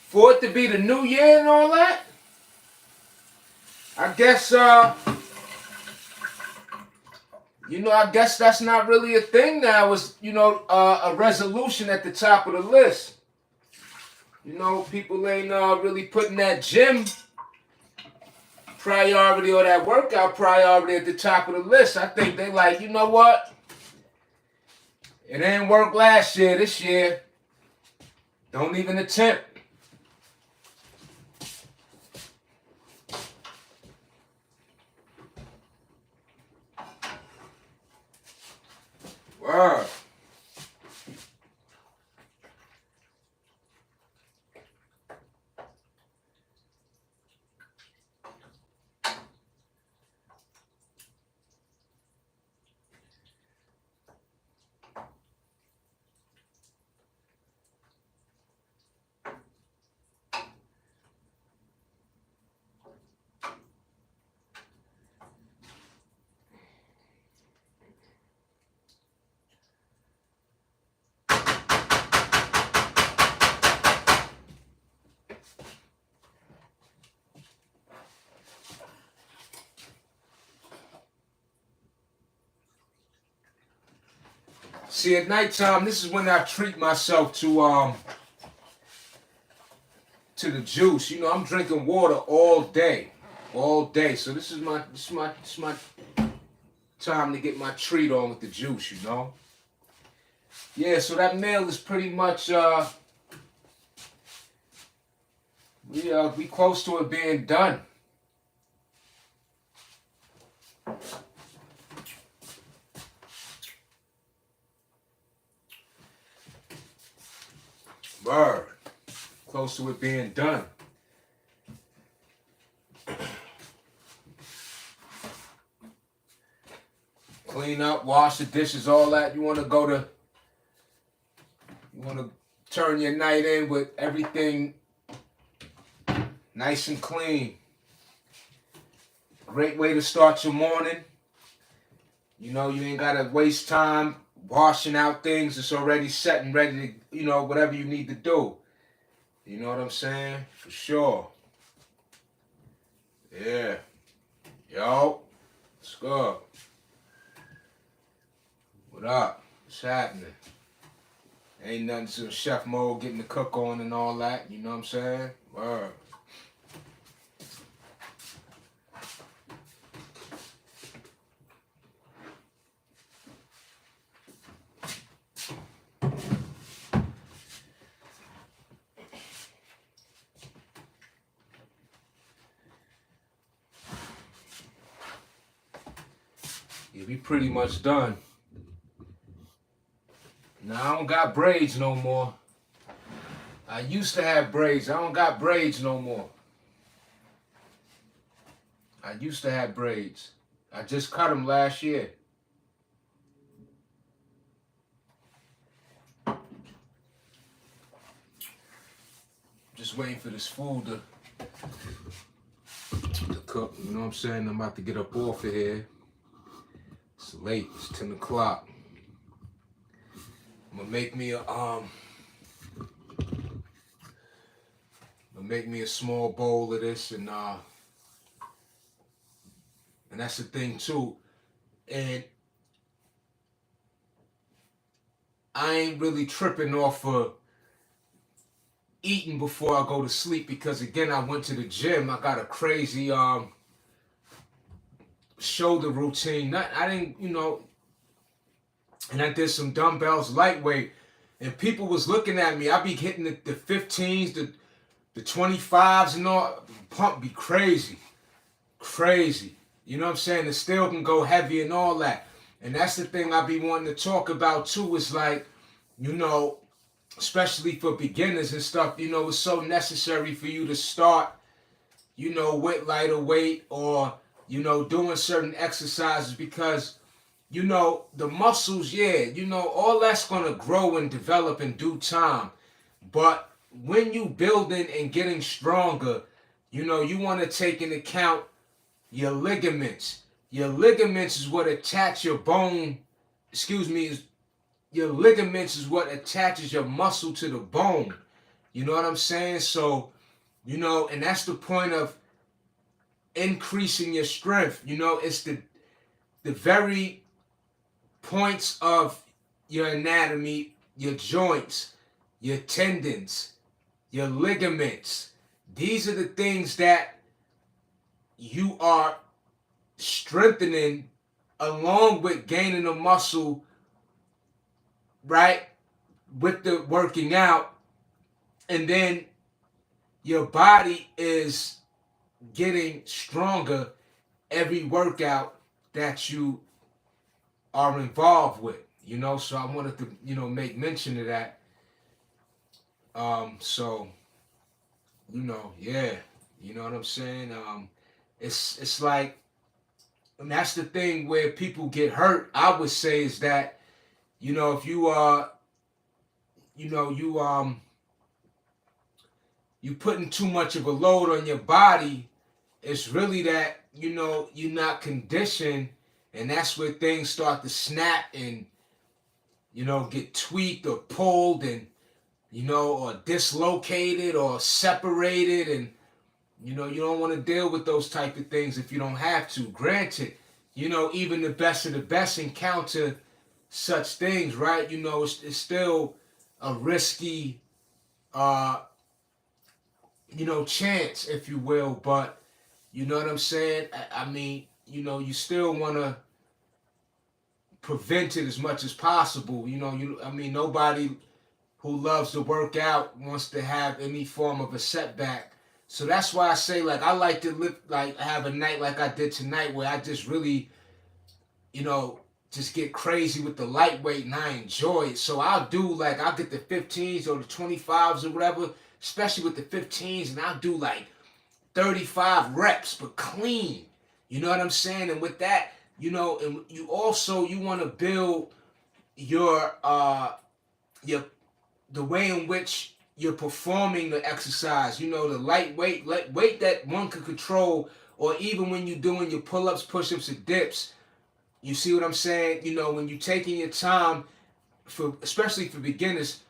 for it to be the new year and all that, I guess, I guess that's not really a thing now. It's, a resolution at the top of the list. People ain't really putting that gym priority or that workout priority at the top of the list. I think they like, you know what? It ain't work last year. This year, don't even attempt. Wow. See, at nighttime, this is when I treat myself to the juice. I'm drinking water all day. all day. So this is my time to get my treat on with the juice, you know. Yeah, so that meal is pretty much we close to it being done. Word. Close to it being done. Clean up, wash the dishes, all that. You want to turn your night in with everything nice and clean. Great way to start your morning. You know, you ain't got to waste time washing out things. It's already set and ready to, you know, whatever you need to do. You know what I'm saying? For sure. Yeah. Yo. What's good? What up? What's happening? Ain't nothing to chef mode, getting the cook on and all that. You know what I'm saying? Word. Yeah, we pretty much done. Now I don't got braids no more. I used to have braids. I don't got braids no more. I used to have braids. I just cut them last year. Just waiting for this food to cook. You know what I'm saying? I'm about to get up off of here. It's late. It's 10 o'clock. I'm gonna make me a small bowl of this, and that's the thing too. And I ain't really tripping off of eating before I go to sleep, because again, I went to the gym. I got a crazy shoulder routine. I didn't, you know, and I did some dumbbells lightweight, and people was looking at me. I be hitting the 15s, the 25s and all. Pump be crazy. You know what I'm saying? It still can go heavy and all that. And that's the thing I be wanting to talk about too, is like, you know, especially for beginners and stuff, you know, it's so necessary for you to start, you know, with lighter weight, or, you know, doing certain exercises, because, you know, the muscles, yeah, you know, all that's going to grow and develop in due time. But when you building and getting stronger, you know, you want to take into account your ligaments. Your ligaments is what attach your bone, your ligaments is what attaches your muscle to the bone. You know what I'm saying? So, you know, and that's the point of increasing your strength. You know, it's the very points of your anatomy, your joints, your tendons, your ligaments. These are the things that you are strengthening along with gaining the muscle, right? With the working out. And then your body is getting stronger every workout that you are involved with, you know. So I wanted to, you know, make mention of that. So, you know, yeah, you know what I'm saying? It's like, and that's the thing where people get hurt, I would say, is that, you know, if you you know, you putting too much of a load on your body, it's really that, you know, you're not conditioned, and that's where things start to snap and, you know, get tweaked or pulled, and, you know, or dislocated or separated, and, you know, you don't want to deal with those type of things if you don't have to. Granted, you know, even the best of the best encounter such things, right? You know, it's still a risky, you know, chance, if you will. But, You know what I'm saying? I mean, you still want to prevent it as much as possible. I mean, nobody who loves to work out wants to have any form of a setback. So that's why I say, like, I like to live, like, have a night like I did tonight where I just really, you know, just get crazy with the lightweight and I enjoy it. So I'll get the 15s or the 25s or whatever, especially with the 15s, and I'll do like 35 reps, but clean. You know what I'm saying? And with that, and you want to build your your the way in which you're performing the exercise. The lightweight, weight that one can control, or even when you're doing your pull-ups, push-ups, and dips. You see what I'm saying? When you're taking your time, especially for beginners,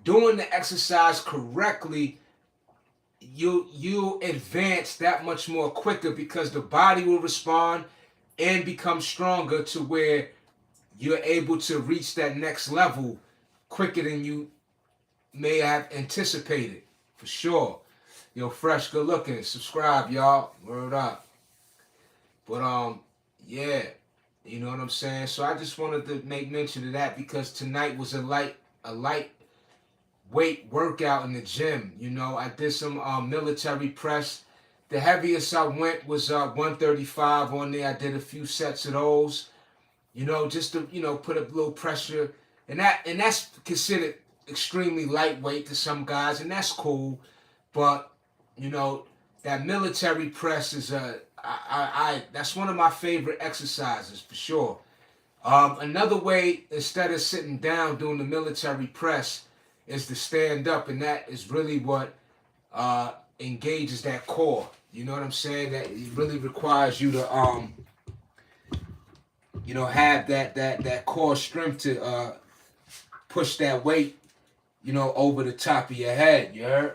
doing the exercise correctly, you advance that much more quicker because the body will respond and become stronger to where you're able to reach that next level quicker than you may have anticipated. For sure. Yo, Fresh, good looking. Subscribe, y'all. Word up. But yeah. You know what I'm saying? So I just wanted to make mention of that because tonight was a light weight workout in the gym. I did some military press. The heaviest I went was 135 on there. I did a few sets of those. Just to put a little pressure, and that's considered extremely lightweight to some guys, and that's cool. But that military press is that's one of my favorite exercises for sure. Another way, instead of sitting down doing the military press, is to stand up, and that is really what engages that core. You know what I'm saying? That it really requires you to have that core strength to push that weight, over the top of your head. You heard?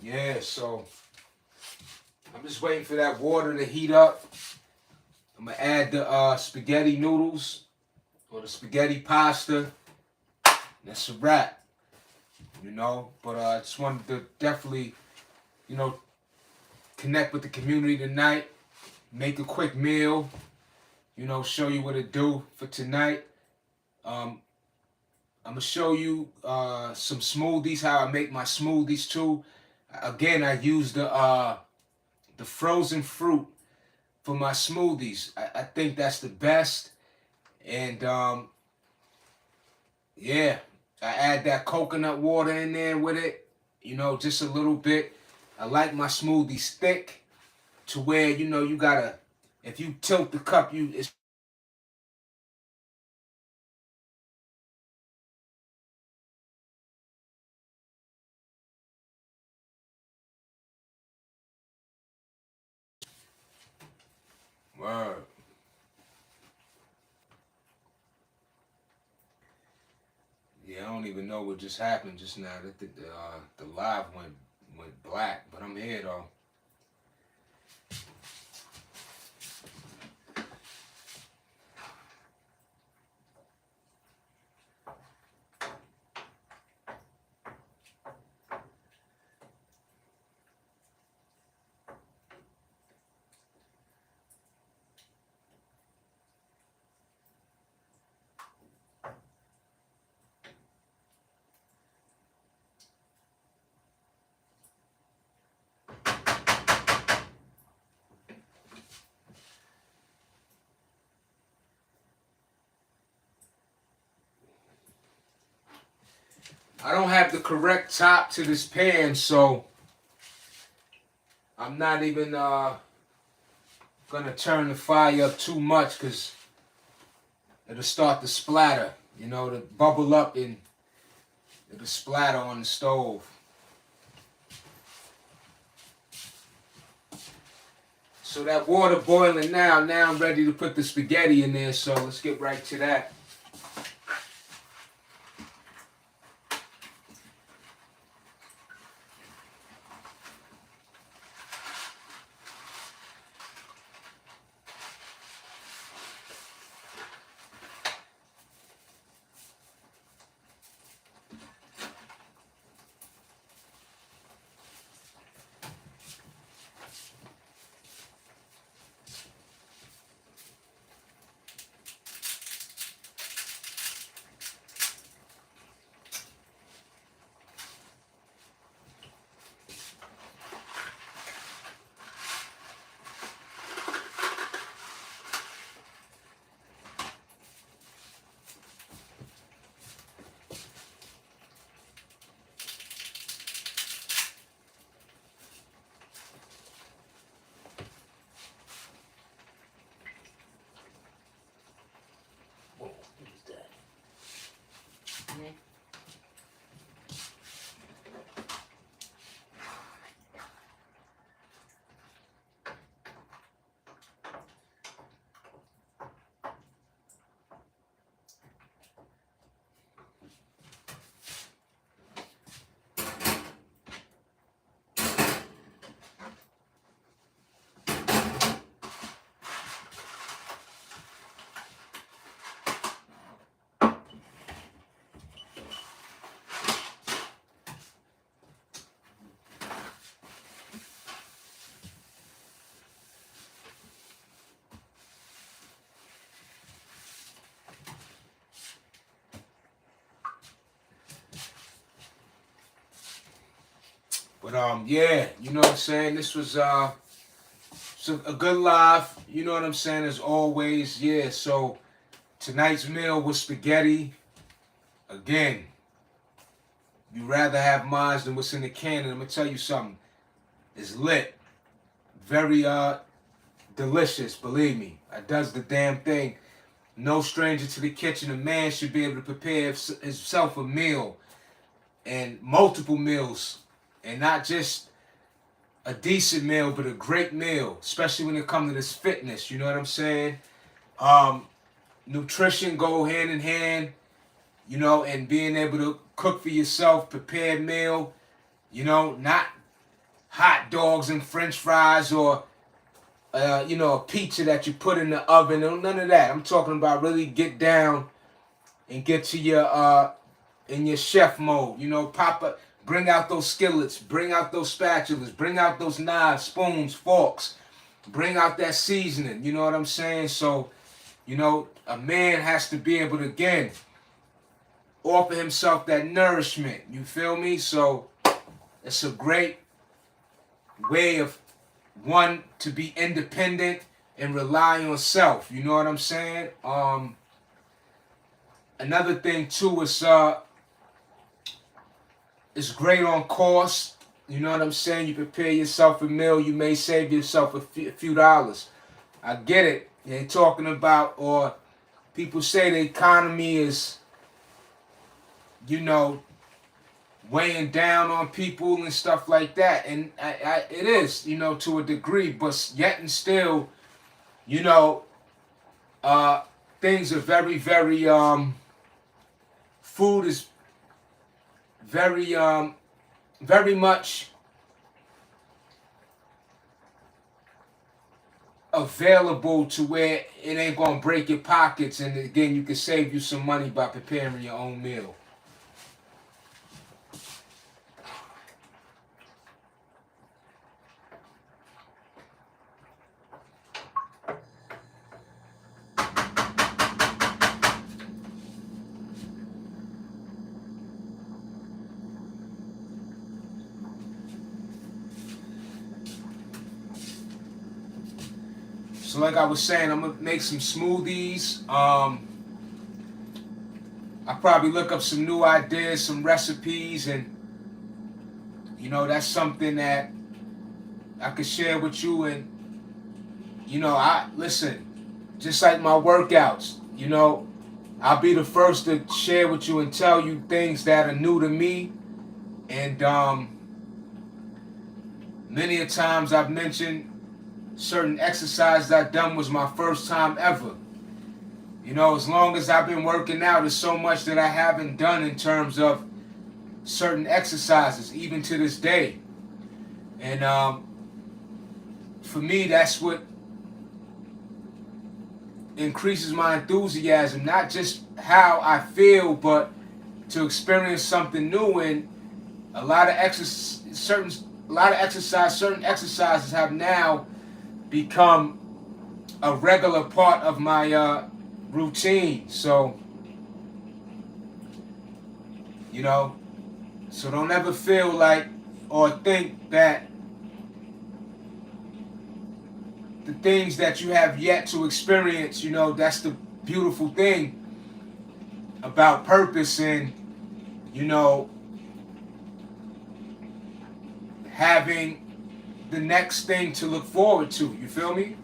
Yeah, so I'm just waiting for that water to heat up. I'm gonna add the spaghetti noodles or the spaghetti pasta. That's a wrap. But I just wanted to definitely, connect with the community tonight. Make a quick meal. Show you what to do for tonight. I'm gonna show you some smoothies, how I make my smoothies too. Again, I use the frozen fruit for my smoothies. I think that's the best. And yeah, I add that coconut water in there with it. Just a little bit. I like my smoothies thick to where you gotta. If you tilt the cup, it's word. Yeah, I don't even know what just happened just now. The live went black, but I'm here though. I don't have the correct top to this pan, so I'm not even gonna turn the fire up too much because it'll start to splatter, you know, to bubble up and it'll splatter on the stove. So that water boiling now. Now I'm ready to put the spaghetti in there, so let's get right to that. But yeah, you know what I'm saying? This was a good live, you know what I'm saying, as always. Yeah, so tonight's meal was spaghetti. Again, you rather have mine than what's in the can, and I'm gonna tell you something. It's lit. Very delicious, believe me. It does the damn thing. No stranger to the kitchen. A man should be able to prepare himself a meal and multiple meals, and not just a decent meal, but a great meal, especially when it comes to this fitness. You know what I'm saying? Nutrition go hand in hand, you know, and being able to cook for yourself, prepared meal, you know, not hot dogs and French fries or you know, a pizza that you put in the oven. None of that. I'm talking about really get down and get to your in your chef mode. You know, bring out those skillets, bring out those spatulas, bring out those knives, spoons, forks, bring out that seasoning. You know what I'm saying? So, you know, a man has to be able to, again, offer himself that nourishment. You feel me? So it's a great way of one to be independent and rely on self. You know what I'm saying? Another thing too is it's great on cost. You know what I'm saying? You prepare yourself a meal, you may save yourself a few dollars. I get it. They ain't talking about, or people say the economy is, you know, weighing down on people and stuff like that. And it is, you know, to a degree, but yet and still, you know, things are very, very, food is very, very much available to where it ain't gonna break your pockets, and again, you can save you some money by preparing your own meal. So like I was saying, I'm gonna make some smoothies. I probably look up some new ideas, some recipes, and you know, that's something that I could share with you. And listen, just like my workouts, I'll be the first to share with you and tell you things that are new to me. And many a times I've mentioned certain exercises I've done was my first time ever. As long as I've been working out, there's so much that I haven't done in terms of certain exercises, even to this day. And for me, that's what increases my enthusiasm, not just how I feel, but to experience something new. And a lot of certain exercises have now become a regular part of my routine. So so don't ever feel like or think that the things that you have yet to experience, that's the beautiful thing about purpose and, having the next thing to look forward to. You feel me?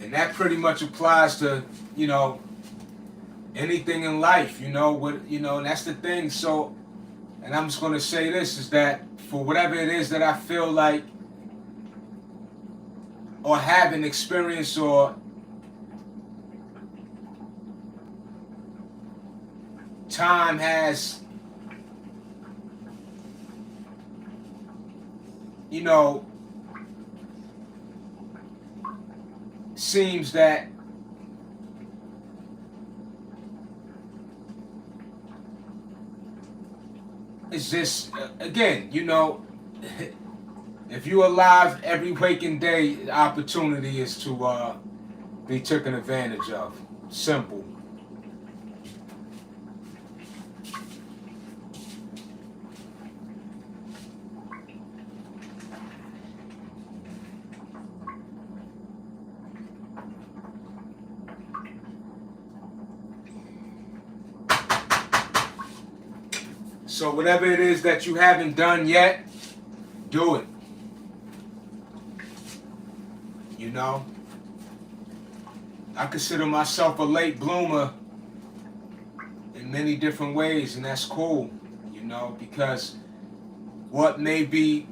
And that pretty much applies to, anything in life, and that's the thing. So, and I'm just going to say this, is that for whatever it is that I feel like or haven't experienced or time has, seems that it's just, again, if you're alive every waking day, the opportunity is to be taken advantage of. Simple. So whatever it is that you haven't done yet, do it. I consider myself a late bloomer in many different ways, and that's cool, because what may be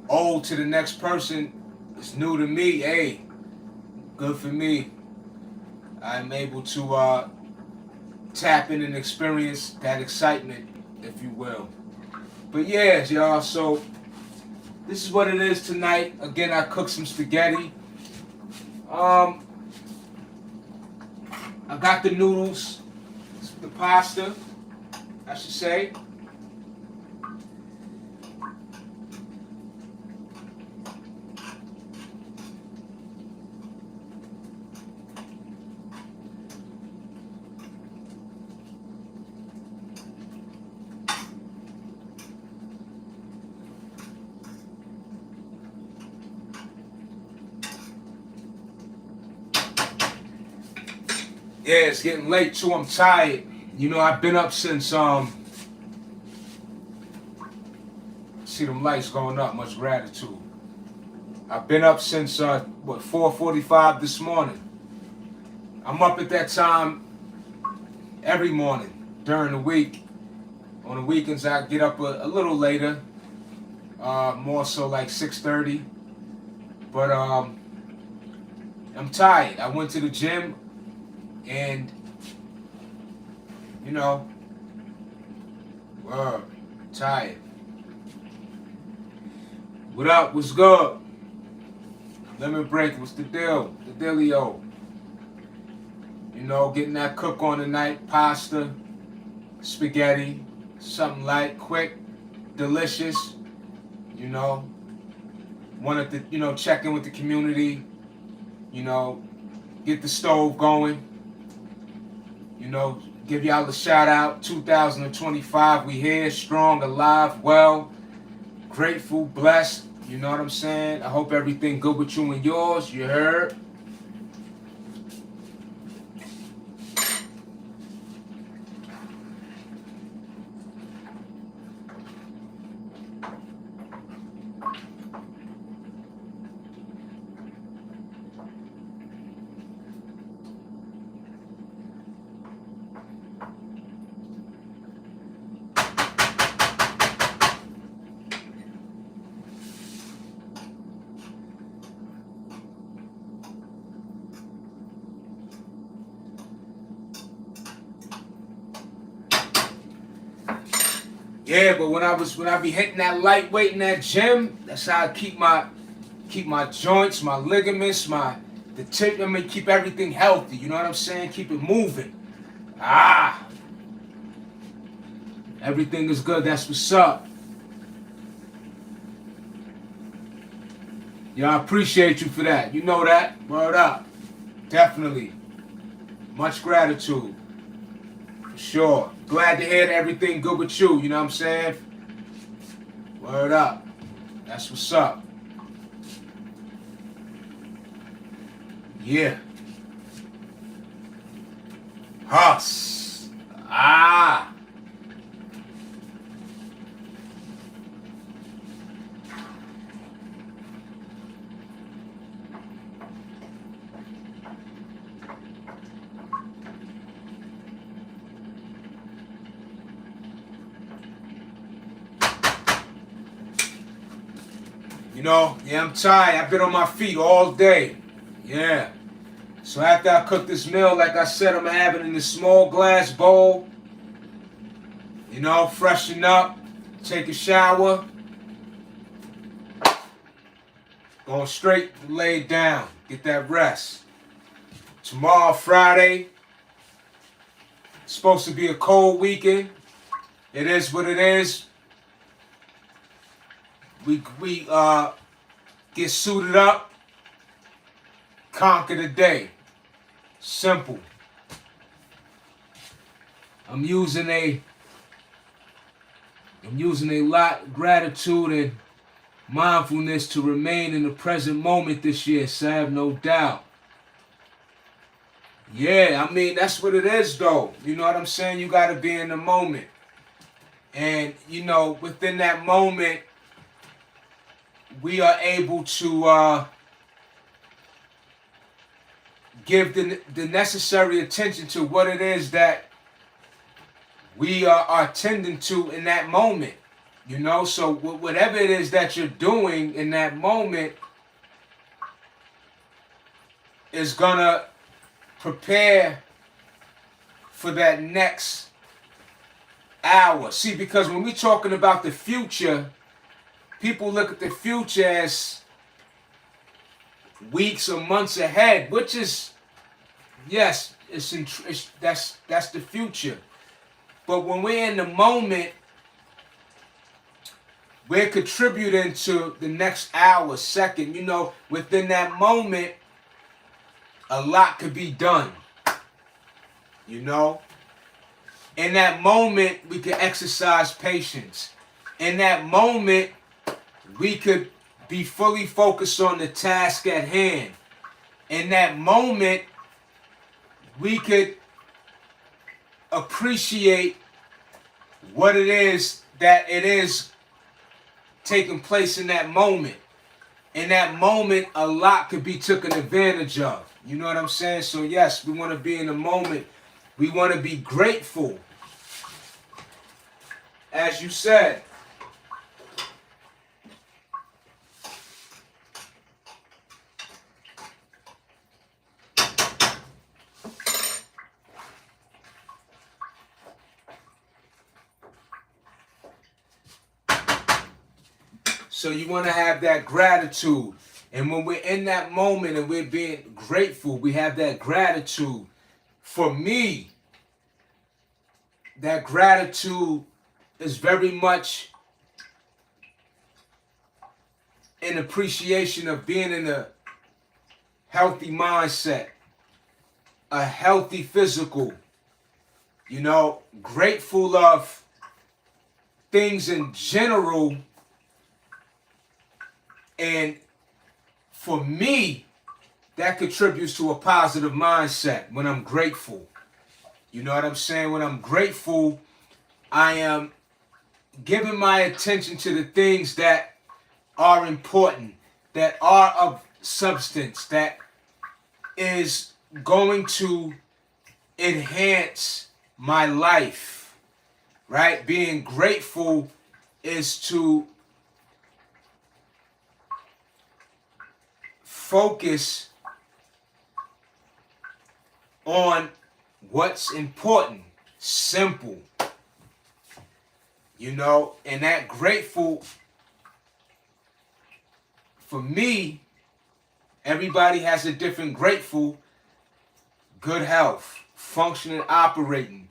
old to the next person is new to me. Hey, good for me. I'm able to tap in and experience that excitement, if you will. But yes, y'all, so this is what it is tonight. Again, I cooked some spaghetti. I got the noodles, the pasta, I should say. Yeah, it's getting late too. I'm tired. I've been up since see them lights going up. Much gratitude. I've been up since 4:45 this morning. I'm up at that time every morning during the week. On the weekends I get up a little later, more so like 6:30. But I'm tired. I went to the gym. And, tired. What up? What's good? Lemon break. What's the deal? The dealio. Getting that cook on tonight. Pasta, spaghetti, something light, quick, delicious. Wanted to, check in with the community. Get the stove going. Give y'all a shout out. 2025, we here, strong, alive, well, grateful, blessed. You know what I'm saying? I hope everything good with you and yours. You heard? Yeah, but when I be hitting that lightweight in that gym, that's how I keep my joints, my ligaments, the tip. I mean, keep everything healthy. You know what I'm saying? Keep it moving. Everything is good. That's what's up. Yeah, I appreciate you for that. You know that. Word up. Definitely. Much gratitude. For sure. Glad to hear that everything good with you. You know what I'm saying? Word up. That's what's up. Yeah. Huss. You know, yeah, I'm tired. I've been on my feet all day. Yeah. So after I cook this meal, like I said, I'm gonna have it in this small glass bowl. You know, freshen up, take a shower, going straight to lay down, get that rest. Tomorrow, Friday, it's supposed to be a cold weekend. It is what it is. We get suited up, conquer the day. Simple. I'm using a lot of gratitude and mindfulness to remain in the present moment this year, Sav, no doubt. Yeah, I mean, that's what it is, though. You know what I'm saying? You got to be in the moment. And, you know, within that moment, we are able to give the necessary attention to what it is that we are tending to in that moment. You know, so whatever it is that you're doing in that moment is gonna prepare for that next hour. See, because when we're talking about the future, people look at the future as weeks or months ahead, which is, yes, that's the future. But when we're in the moment, we're contributing to the next hour, second. You know, within that moment, a lot could be done. You know? In that moment, we can exercise patience. In that moment, we could be fully focused on the task at hand. In that moment, we could appreciate what it is that it is taking place in that moment. In that moment, a lot could be taken advantage of. You know what I'm saying? So yes, we want to be in the moment. We want to be grateful. As you said, so you want to have that gratitude. And when we're in that moment and we're being grateful, we have that gratitude. For me, that gratitude is very much an appreciation of being in a healthy mindset, a healthy physical, you know, grateful of things in general And for me, that contributes to a positive mindset when I'm grateful. You know what I'm saying? When I'm grateful, I am giving my attention to the things that are important, that are of substance, that is going to enhance my life, right? Being grateful is to focus on what's important, simple, you know, and that grateful, for me, everybody has a different grateful. Good health, functioning, operating,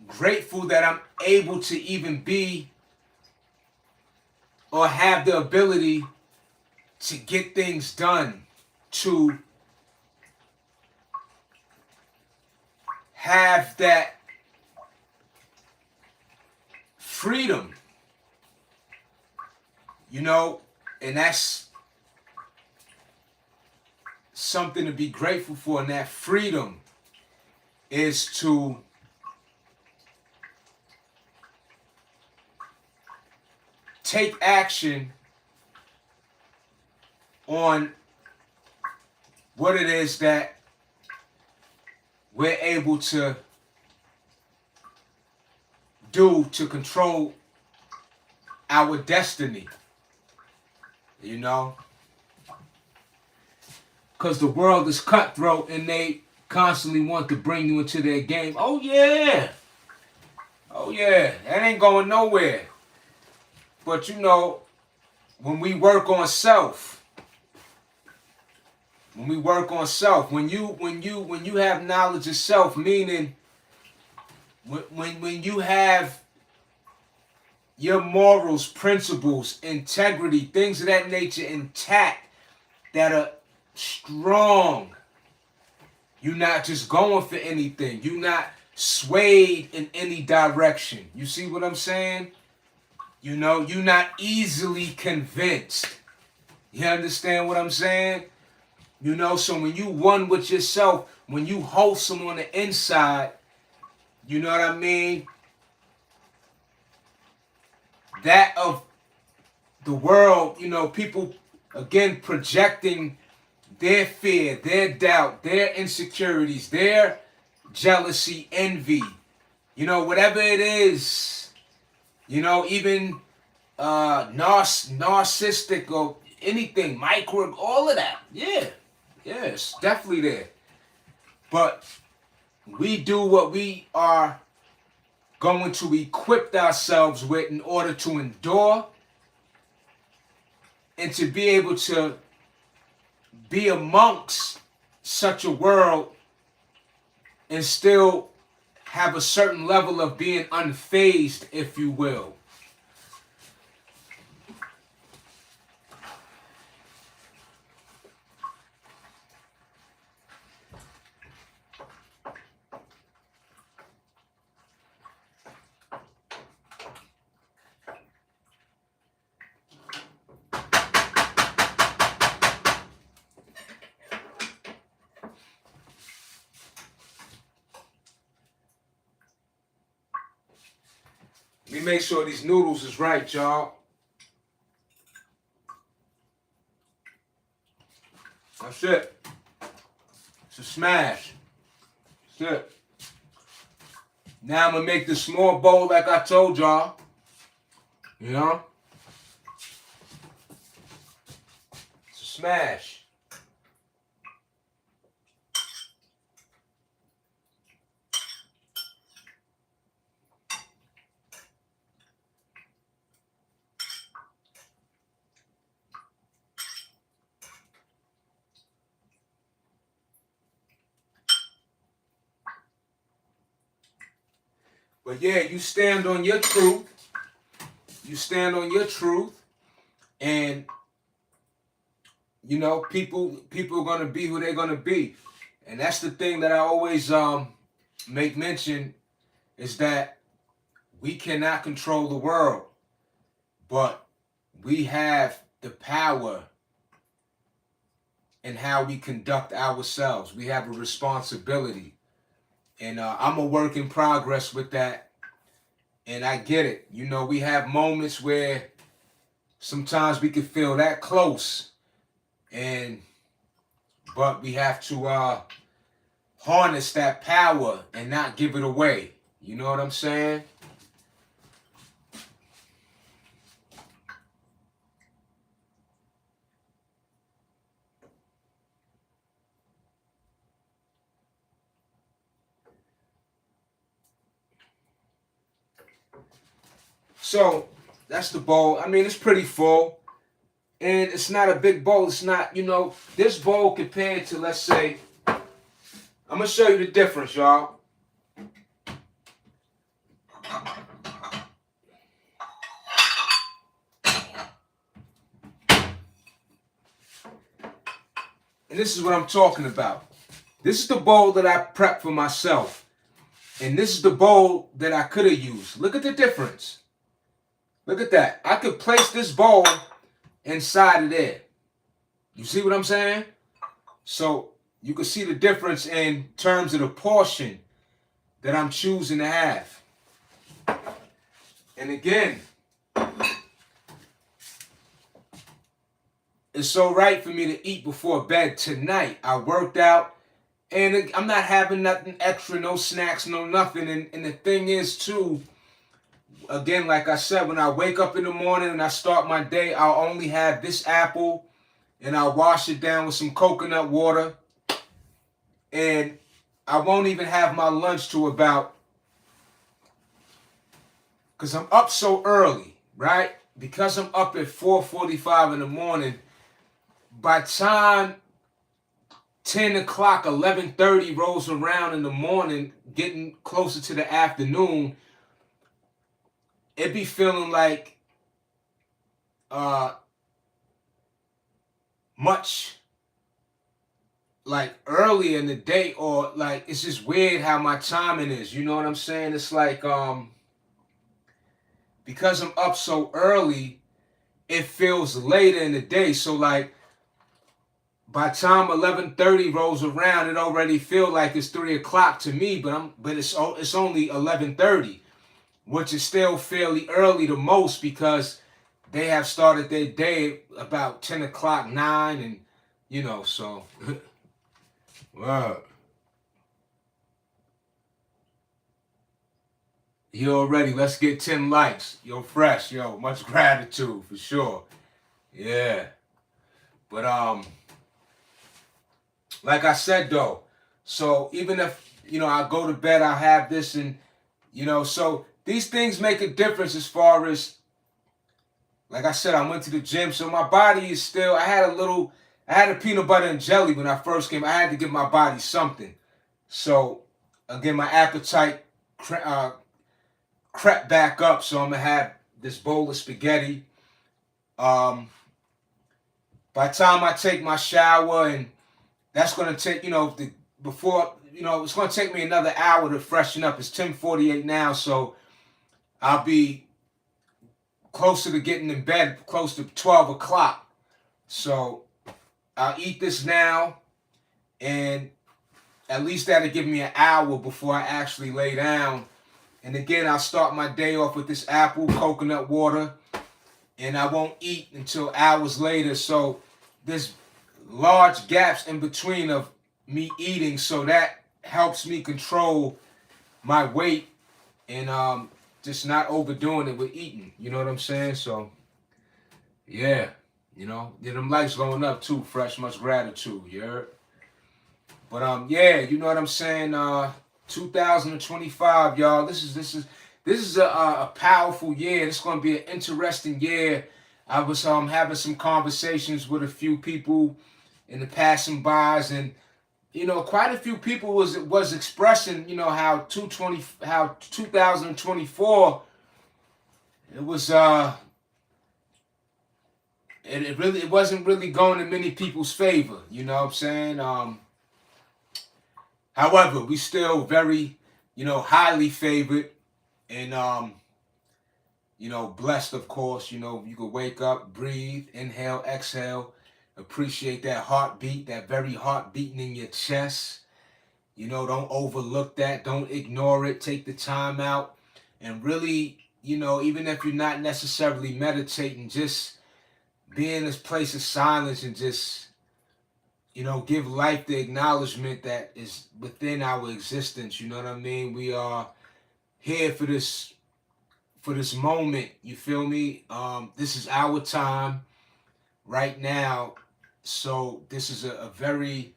grateful that I'm able to even be or have the ability to get things done, to have that freedom, you know, and that's something to be grateful for. And that freedom is to take action on what it is that we're able to do to control our destiny, you know, because the world is cutthroat and they constantly want to bring you into their game. Oh yeah, that ain't going nowhere. But you know, when we work on self, when you have knowledge of self, meaning when you have your morals, principles, integrity, things of that nature intact, that are strong, you're not just going for anything. You're not swayed in any direction. You see what I'm saying? You know, you're not easily convinced. You understand what I'm saying? You know, so when you one with yourself, when you wholesome on the inside, you know what I mean? That of the world, you know, people, again, projecting their fear, their doubt, their insecurities, their jealousy, envy, you know, whatever it is, you know, even narcissistic or anything, micro, all of that. Yeah, it's definitely there. But we do what we are going to equip ourselves with in order to endure and to be able to be amongst such a world and still have a certain level of being unfazed, if you will. Let me make sure these noodles is right, y'all. That's it. It's a smash. That's it. Now I'm going to make this small bowl like I told y'all. You know? It's a smash. But yeah, you stand on your truth. You stand on your truth. And, you know, people are going to be who they're going to be. And that's the thing that I always make mention, is that we cannot control the world, but we have the power in how we conduct ourselves. We have a responsibility. And I'm a work in progress with that. And I get it. You know, we have moments where sometimes we can feel that close. But we have to harness that power and not give it away. You know what I'm saying? So that's the bowl. I mean, it's pretty full. And it's not a big bowl. It's not, you know, this bowl compared to, let's say, I'm going to show you the difference, y'all. And this is what I'm talking about. This is the bowl that I prepped for myself. And this is the bowl that I could have used. Look at the difference. Look at that. I could place this bowl inside of there. You see what I'm saying? So you can see the difference in terms of the portion that I'm choosing to have. And again, it's so right for me to eat before bed tonight. I worked out and I'm not having nothing extra, no snacks, no nothing. And the thing is too, again, like I said, when I wake up in the morning and I start my day, I'll only have this apple and I'll wash it down with some coconut water. And I won't even have my lunch to about, because I'm up so early, right? Because I'm up at 4:45 in the morning, by time 10 o'clock, 11:30 rolls around in the morning, getting closer to the afternoon, it be feeling like much like early in the day, or like it's just weird how my timing is. You know what I'm saying? It's like because I'm up so early, it feels later in the day. So like by time 11:30 rolls around, it already feel like it's 3 o'clock to me. But it's only 11:30, which is still fairly early to most because they have started their day about 10 o'clock, 9, and you know, so. Wow. You already, let's get 10 likes. Yo, fresh, yo, much gratitude for sure. Yeah. But like I said though, so even if, you know, I go to bed, I'll have this, and you know, so these things make a difference as far as, like I said, I went to the gym, so my body is still, I had a peanut butter and jelly when I first came. I had to give my body something. So again, my appetite crept back up, so I'm gonna have this bowl of spaghetti. By the time I take my shower, and that's gonna take, you know, before, you know, it's gonna take me another hour to freshen up. It's 10:48 now, so I'll be closer to getting in bed, close to 12 o'clock. So I'll eat this now, and at least that'll give me an hour before I actually lay down. And again, I'll start my day off with this apple, coconut water, and I won't eat until hours later. So there's large gaps in between of me eating, so that helps me control my weight and just not overdoing it with eating. You know what I'm saying? So yeah, you know, yeah, them likes going up too. Fresh, much gratitude. You heard? But yeah, you know what I'm saying? 2025, y'all. This is a powerful year. It's gonna be an interesting year. I was having some conversations with a few people in the passing bys, and you know, quite a few people was expressing, you know, how 2024 it was it wasn't really going in many people's favor. You know what I'm saying? However, we still very, you know, highly favored, and blessed, of course. You could wake up, breathe, inhale, exhale, appreciate that heartbeat, that very heart beating in your chest. Don't overlook that. Don't ignore it. Take the time out and really, even if you're not necessarily meditating, just be in this place of silence and just, give life the acknowledgement that is within our existence. You know what I mean? We are here for this moment. You feel me? This is our time right now. So this is a very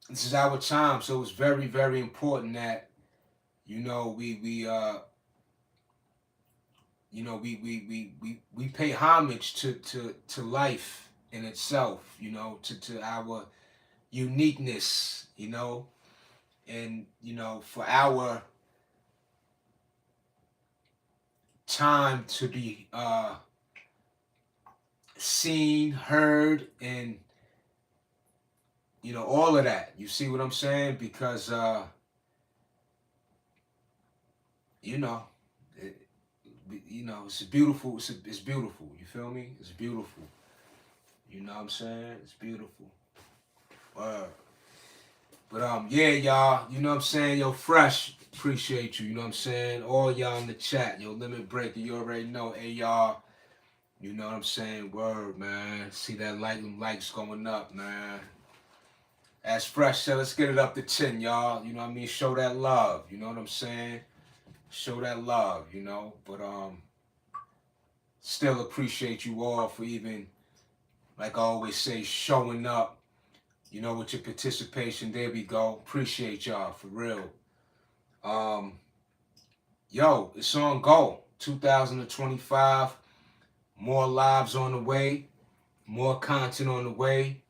this is our time. So it's very, very important that we pay homage to life in itself. To our uniqueness. And for our time to be seen, heard, and all of that. You see what I'm saying? Because it, it's beautiful. It's beautiful. You feel me? It's beautiful. You know what I'm saying? It's beautiful. But yeah, y'all. You know what I'm saying? Yo, Fresh, appreciate you. You know what I'm saying? All y'all in the chat. Yo, Limit Breaker, you already know. Hey, y'all. You know what I'm saying? Word, man. See that likes going up, man. As Fresh said, let's get it up to 10, y'all. You know what I mean? Show that love. You know what I'm saying? Show that love, But still appreciate you all for even, like I always say, showing up, with your participation. There we go. Appreciate y'all, for real. Yo, it's on go. 2025. More lives on the way. More content on the way.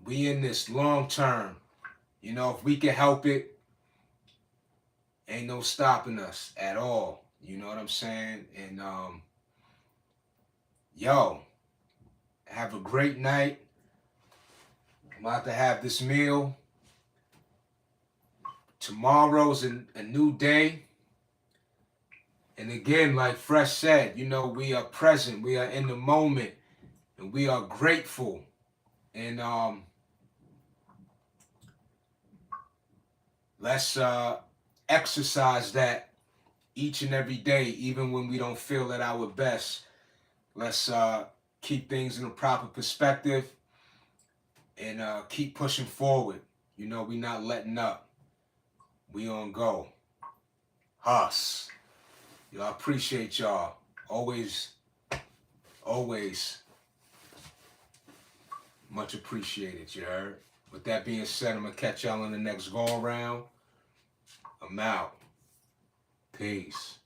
We in this long term. If we can help it, ain't no stopping us at all. You know what I'm saying? And yo, have a great night. I'm about to have this meal. Tomorrow's a new day. And again, like Fresh said, we are present. We are in the moment. And we are grateful. And let's exercise that each and every day, even when we don't feel at our best. Let's keep things in a proper perspective and keep pushing forward. We not letting up. We on go. Us. I appreciate y'all. Always much appreciated, you heard? With that being said, I'm going to catch y'all in the next go around. I'm out. Peace.